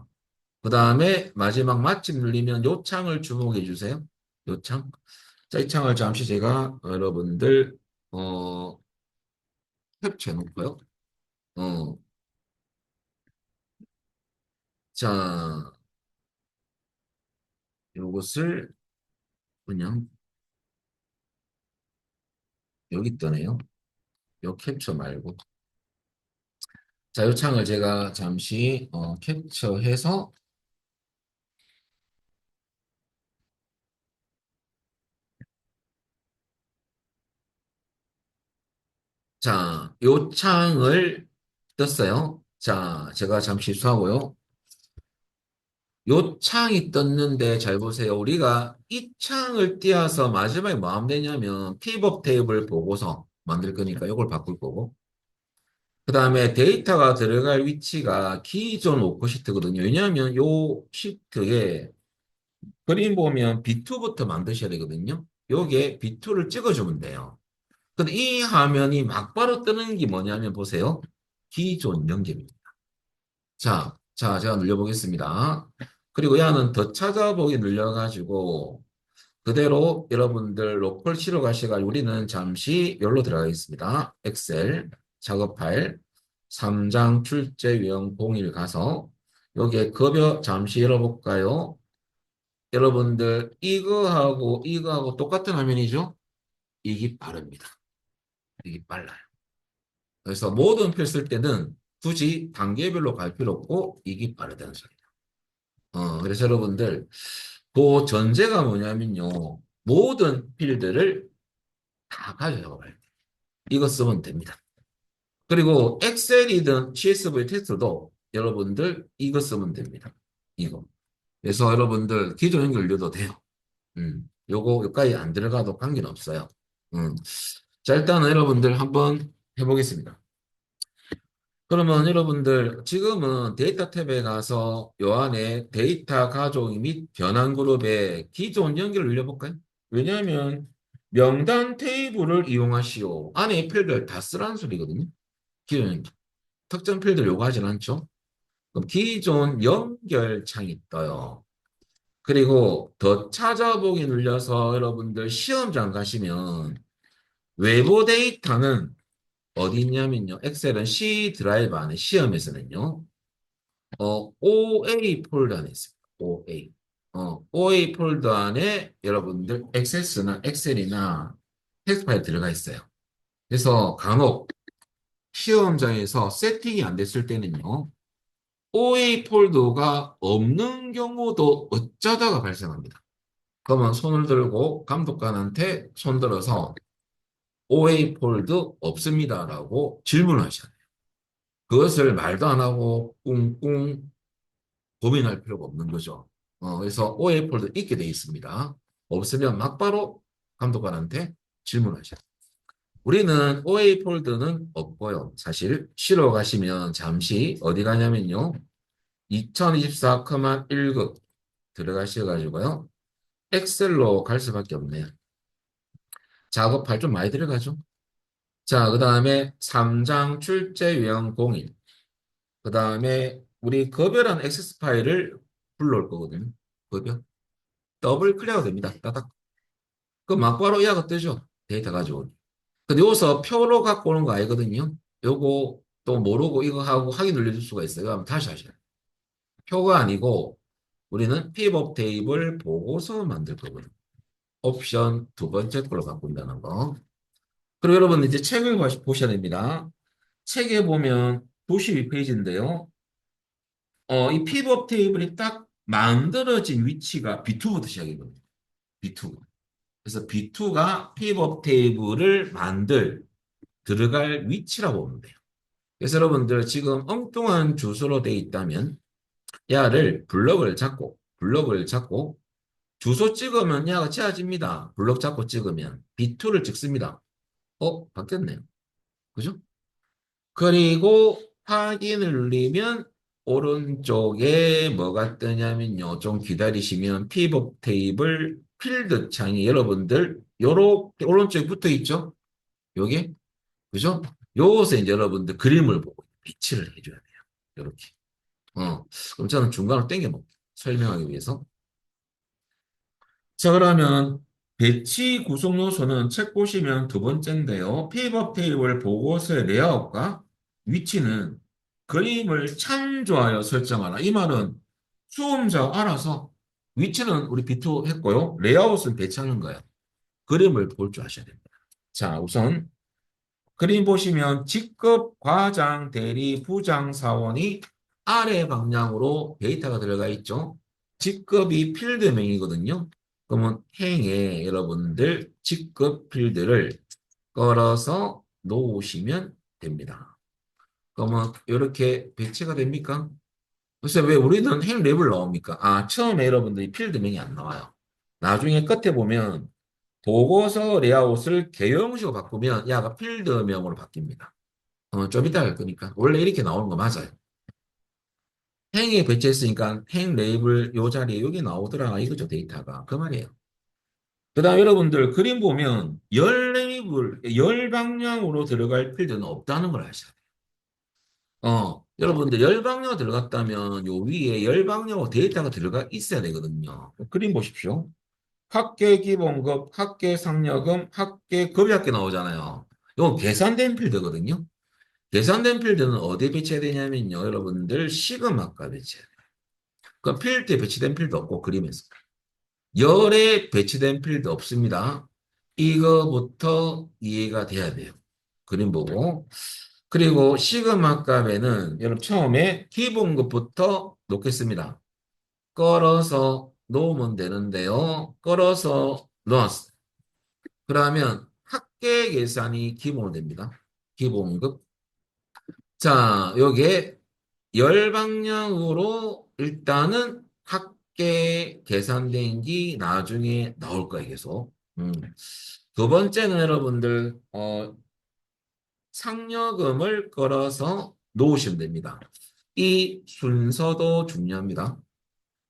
그 다음에 마지막 마침 눌리면 요 창을 주목해 주세요. 요 창. 자, 이 창을 잠시 제가 여러분들 캡처해 놓고요. 어, 자, 요것을 그냥 여기 떠네요. 요 캡처 말고. 자, 요 창을 제가 잠시 캡처해서 자, 요 창을 떴어요. 자, 제가 잠시 수하고요. 요 창이 떴는데 잘 보세요. 우리가 이 창을 띄어서 마지막에 뭐 하면 되냐면 피벗 테이블 보고서 만들 거니까 이걸 바꿀 거고. 그 다음에 데이터가 들어갈 위치가 기존 워크시트거든요. 왜냐하면 요 시트에 그림 보면 B2부터 만드셔야 되거든요. 요게 B2를 찍어주면 돼요. 근데 이 화면이 막바로 뜨는 게 뭐냐면 보세요. 기존 연결입니다. 자, 제가 눌려보겠습니다. 그리고 야는 더 찾아보기 눌려가지고 그대로 여러분들 로컬 치러 가시가 우리는 잠시 여기로 들어가겠습니다. 엑셀 작업 파일 3장 출제 유형 01 가서 여기에 급여 잠시 열어볼까요? 여러분들 이거하고 똑같은 화면이죠? 이게 빠릅니다. 이게 빨라요. 그래서 모든 필 쓸 때는 굳이 단계별로 갈 필요 없고 이게 빠르다는 소리예요. 그래서 여러분들 그 전제가 뭐냐면요. 모든 필드를 다 가져가야 돼. 이거 쓰면 됩니다. 그리고 엑셀이든 CSV 테스트도 여러분들 이거 쓰면 됩니다. 이거. 그래서 여러분들 기존 연결료도 돼요. 요거까지 안 들어가도 관계는 없어요. 음. 자, 일단은 여러분들 한번 해보겠습니다. 그러면 여러분들 지금은 데이터 탭에 가서 요 안에 데이터 가족 및 변환 그룹에 기존 연결을 눌려볼까요? 왜냐하면 명단 테이블을 이용하시오. 안에 필드를 다 쓰라는 소리거든요. 기존 연결. 특정 필드를 요구하지는 않죠. 그럼 기존 연결 창이 떠요. 그리고 더 찾아보기 눌려서 여러분들 시험장 가시면 외부 데이터는 어디 있냐면요. 엑셀은 C 드라이브 안에 시험에서는요. OA 폴더 안에 있습니다. OA. OA 폴더 안에 여러분들 액세스나 엑셀이나 텍스트 파일 들어가 있어요. 그래서 간혹 시험장에서 세팅이 안 됐을 때는요. OA 폴더가 없는 경우도 어쩌다가 발생합니다. 그러면 손을 들고 감독관한테 손 들어서 OA 폴드 없습니다라고 질문하셔야 돼요. 그것을 말도 안 하고 꿍꿍 고민할 필요가 없는 거죠. 그래서 OA 폴드 있게 돼 있습니다. 없으면 막바로 감독관한테 질문하셔야 돼요. 우리는 OA 폴드는 없고요. 사실 쉬러 가시면 잠시 어디 가냐면요. 2024,1급 들어가셔가지고요. 엑셀로 갈 수밖에 없네요. 작업할 좀 많이 들어가죠. 자, 그 다음에 3장 출제 유형 공인. 그 다음에 우리 급여란 엑세스 파일을 불러올 거거든요. 급여. 더블 클릭하면 됩니다. 따닥. 그 막바로 이하가 뜨죠. 데이터 가지고. 근데 여기서 표로 갖고 오는 거 아니거든요. 요거 또 모르고 이거 하고 확인 눌러줄 수가 있어요. 그럼 다시 하셔야 돼요. 표가 아니고 우리는 pivot 테이블 보고서 만들 거거든요. 옵션 두 번째 걸로 바꾼다는 거. 그리고 여러분 이제 책을 보셔야 됩니다. 책에 보면 92페이지인데요. 이 pivot 테이블이 딱 만들어진 위치가 B2부터 시작이거든요. B2. 그래서 B2가 pivot 테이블을 들어갈 위치라고 보면 돼요. 그래서 여러분들 지금 엉뚱한 주소로 돼 있다면 야를 블럭을 잡고 주소 찍으면 야가 채워집니다. 블럭 잡고 찍으면 B2를 찍습니다. 바뀌었네요. 그죠? 그리고 확인을 누르면 오른쪽에 뭐가 뜨냐면요. 좀 기다리시면 피벗 테이블 필드 창이 여러분들 요렇게 오른쪽에 붙어 있죠? 요게 그죠? 요것에 이제 여러분들 그림을 보고 배치를 해줘야 돼요. 요렇게. 그럼 저는 중간으로 당겨 놓을게요. 설명하기 위해서. 자, 그러면 배치 구성 요소는 책 보시면 두 번째인데요. 픽업 테이블 보고서의 레이아웃과 위치는 그림을 참조하여 설정하라. 이 말은 수험자가 알아서 위치는 우리 비트 했고요. 레이아웃은 배치하는 거예요. 그림을 볼 줄 아셔야 됩니다. 자, 우선 그림 보시면 직급 과장, 대리, 부장, 사원이 아래 방향으로 데이터가 들어가 있죠. 직급이 필드명이거든요. 그러면 행에 여러분들 직급 필드를 걸어서 놓으시면 됩니다. 그러면 이렇게 배치가 됩니까? 글쎄 왜 우리는 행 랩을 나옵니까? 처음에 여러분들이 필드명이 안 나와요. 나중에 끝에 보면 보고서 레이아웃을 개형식으로 바꾸면 야가 필드명으로 바뀝니다. 좀 이따 갈 거니까. 원래 이렇게 나오는 거 맞아요. 행에 배치했으니까 행 레이블 요 자리에 여기 나오더라 이거죠 데이터가. 그 말이에요. 그 다음 여러분들 그림 보면 열 레이블, 열 방향으로 들어갈 필드는 없다는 걸 아셔야 돼요. 여러분들 열 방향으로 들어갔다면 요 위에 열 방향으로 데이터가 들어가 있어야 되거든요. 그림 보십시오. 학계 기본급, 학계 상여금, 학계 급여학계 나오잖아요. 이건 계산된 필드거든요. 계산된 필드는 어디에 배치해야 되냐면요. 여러분들 시그마가 배치해야 돼요. 그 필드에 배치된 필드 없고 그림에서. 열에 배치된 필드 없습니다. 이거부터 이해가 돼야 돼요. 그림 보고. 그리고 시그마 값에는 여러분 처음에 기본급부터 놓겠습니다. 끌어서 놓으면 되는데요. 끌어서 놓았어요. 그러면 학계 계산이 기본으로 됩니다. 기본급. 자, 요게 열 방향으로 일단은 학계 계산된 게 나중에 나올 거예요, 계속. 두 번째는 여러분들, 상여금을 걸어서 놓으시면 됩니다. 이 순서도 중요합니다.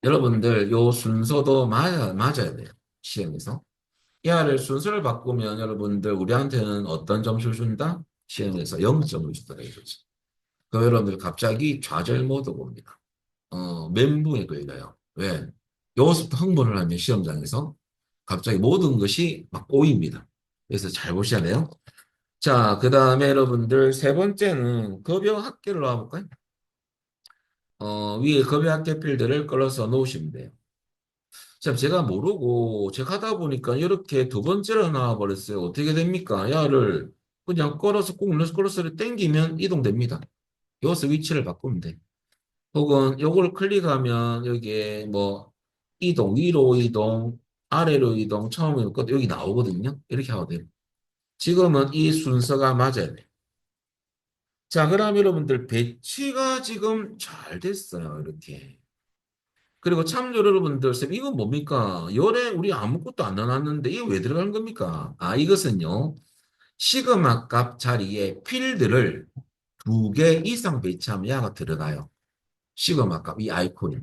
여러분들, 요 순서도 맞아야 돼요. 시험에서. 이하를 순서를 바꾸면 여러분들, 우리한테는 어떤 점수를 준다? 시험에서 0점을 준다. 이거지. 그 여러분들 갑자기 좌절 모드가 옵니다. 멘붕에 걸려요. 왜? 여기서부터 흥분을 하면 시험장에서 갑자기 모든 것이 막 꼬입니다. 그래서 잘 보셔야 돼요. 자, 그 다음에 여러분들 세 번째는 급여 학계를 놔볼까요? 위에 급여 학계 필드를 끌어서 놓으시면 돼요. 참 제가 모르고 제가 하다 보니까 이렇게 두 번째로 나와버렸어요. 어떻게 됩니까? 야를 그냥 걸어서 꾹 눌러서 끌어서를 당기면 이동됩니다. 여기서 위치를 바꾸면 돼. 혹은 요걸 클릭하면 여기에 뭐 이동, 위로 이동, 아래로 이동, 처음에 끝 여기 나오거든요. 이렇게 하면 돼요. 지금은 이 순서가 맞아야 돼. 자, 그럼 여러분들 배치가 지금 잘 됐어요. 이렇게. 그리고 참조 여러분들, 쌤, 이건 뭡니까? 열에 우리 아무것도 안 넣어놨는데 이게 왜 들어간 겁니까? 아, 이것은요. 시그마 값 자리에 필드를 두 개 이상 배치하면 야가 들어가요. 시그마 값, 이 아이콘이.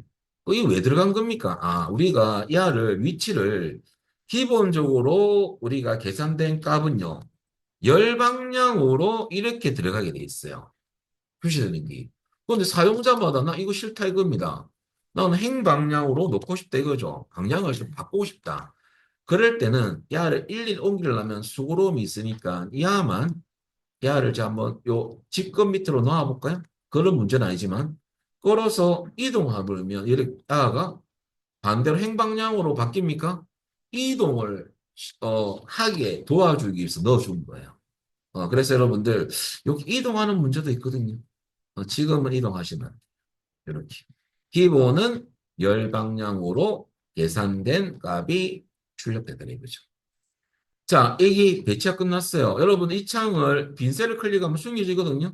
이게 왜 들어간 겁니까? 아, 우리가 야를, 위치를 기본적으로 우리가 계산된 값은요. 열 방향으로 이렇게 들어가게 돼 있어요. 표시되는 게. 그런데 사용자마다 나 이거 싫다 이겁니다. 나는 행방향으로 놓고 싶다 이거죠. 방향을 좀 바꾸고 싶다. 그럴 때는 야를 일일 옮기려면 수고로움이 있으니까 야만 야를 자 한번 요 직급 밑으로 놓아볼까요? 그런 문제는 아니지만 끌어서 이동해버리면 이렇게 야가 반대로 행방향으로 바뀝니까? 이동을 하게 도와주기 위해서 넣어준 거예요. 그래서 여러분들 여기 이동하는 문제도 있거든요. 지금은 이동하시면 이렇게. 기본은 열 방향으로 계산된 값이 출력되더라 이거죠. 자, 이게 배치가 끝났어요. 여러분 이 창을 빈 셀을 클릭하면 숨겨지거든요.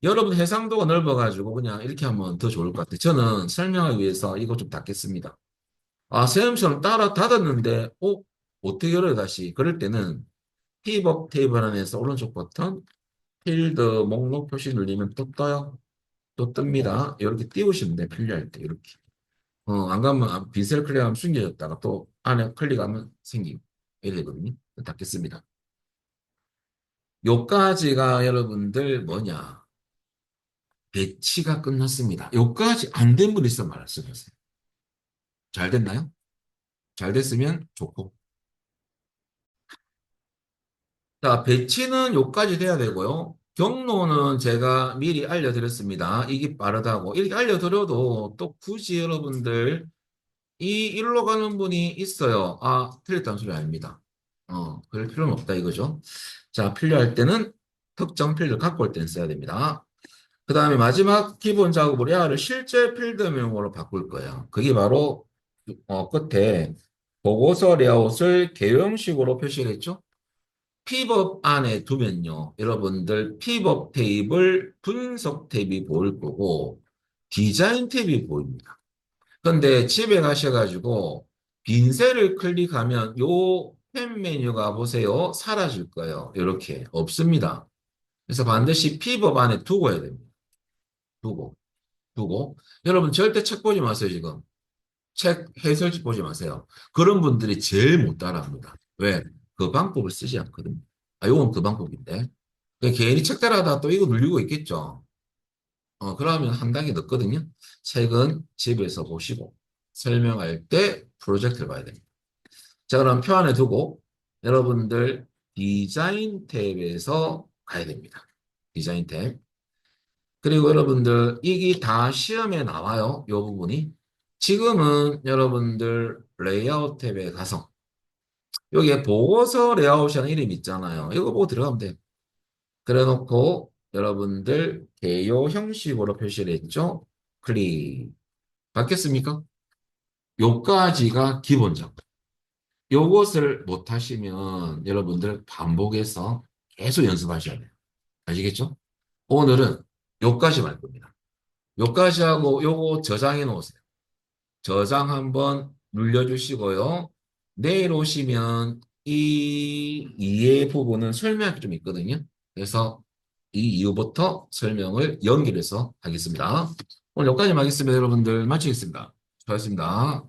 여러분 해상도가 넓어가지고 그냥 이렇게 하면 더 좋을 것 같아요. 저는 설명하기 위해서 이거 좀 닫겠습니다. 아, 쌤처럼 따라 닫았는데, 어떻게 열어요, 다시? 그럴 때는 pivot 테이블 안에서 오른쪽 버튼, 필드 목록 표시 누르면 또 떠요. 또 뜹니다. 이렇게 띄우시면 돼요. 필요할 때, 이렇게. 안 가면, 빈셀 클릭하면 숨겨졌다가 또 안에 클릭하면 생기고. 이래 되거든요. 닫겠습니다. 요까지가 여러분들 뭐냐. 배치가 끝났습니다. 요까지 안 된 분 있으면 말씀하세요. 잘 됐나요? 잘 됐으면 좋고. 자, 배치는 요까지 돼야 되고요. 경로는 제가 미리 알려드렸습니다. 이게 빠르다고. 이렇게 알려드려도 또 굳이 여러분들 이 일로 가는 분이 있어요. 아, 틀렸다는 소리 아닙니다. 그럴 필요는 없다 이거죠. 자, 필요할 때는 특정 필드 갖고 올 때는 써야 됩니다. 그 다음에 마지막 기본 작업으로 야를 실제 필드명으로 바꿀 거예요. 그게 바로 끝에 보고서 레이아웃을 개형식으로 표시를 했죠. 피벗 안에 두면요. 여러분들 피벗 테이블 분석 탭이 보일 거고 디자인 탭이 보입니다. 근데 집에 가셔가지고 빈셀을 클릭하면 요 탭 메뉴가 보세요. 사라질 거예요. 이렇게 없습니다. 그래서 반드시 피벗 안에 두고 해야 됩니다. 두고. 두고. 여러분 절대 책 보지 마세요, 지금. 책 해설집 보지 마세요. 그런 분들이 제일 못 따라합니다. 왜? 그 방법을 쓰지 않거든요. 아, 요건 그 방법인데. 괜히 책 따라하다 또 이거 눌리고 있겠죠. 그러면 한 단계 늦거든요. 책은 집에서 보시고 설명할 때 프로젝트를 봐야 됩니다. 자, 그럼 표 안에 두고 여러분들 디자인 탭에서 가야 됩니다. 디자인 탭. 그리고 여러분들 이게 다 시험에 나와요. 이 부분이. 지금은 여러분들 레이아웃 탭에 가서 여기에 보고서 레이아웃이라는 이름 있잖아요. 이거 보고 들어가면 돼요. 그래 놓고 여러분들 개요 형식으로 표시를 했죠. 클릭. 바뀌었습니까? 요까지가 기본적. 요것을 못 하시면 여러분들 반복해서 계속 연습하셔야 돼요. 아시겠죠? 오늘은 요까지 말 겁니다. 요까지 하고 요거 저장해 놓으세요. 저장 한번 눌러주시고요. 내일 오시면 이 이해 부분은 설명할 게 좀 있거든요. 그래서 이 이후부터 설명을 연결해서 하겠습니다. 오늘 여기까지 하겠습니다. 여러분들 마치겠습니다. 수고하셨습니다.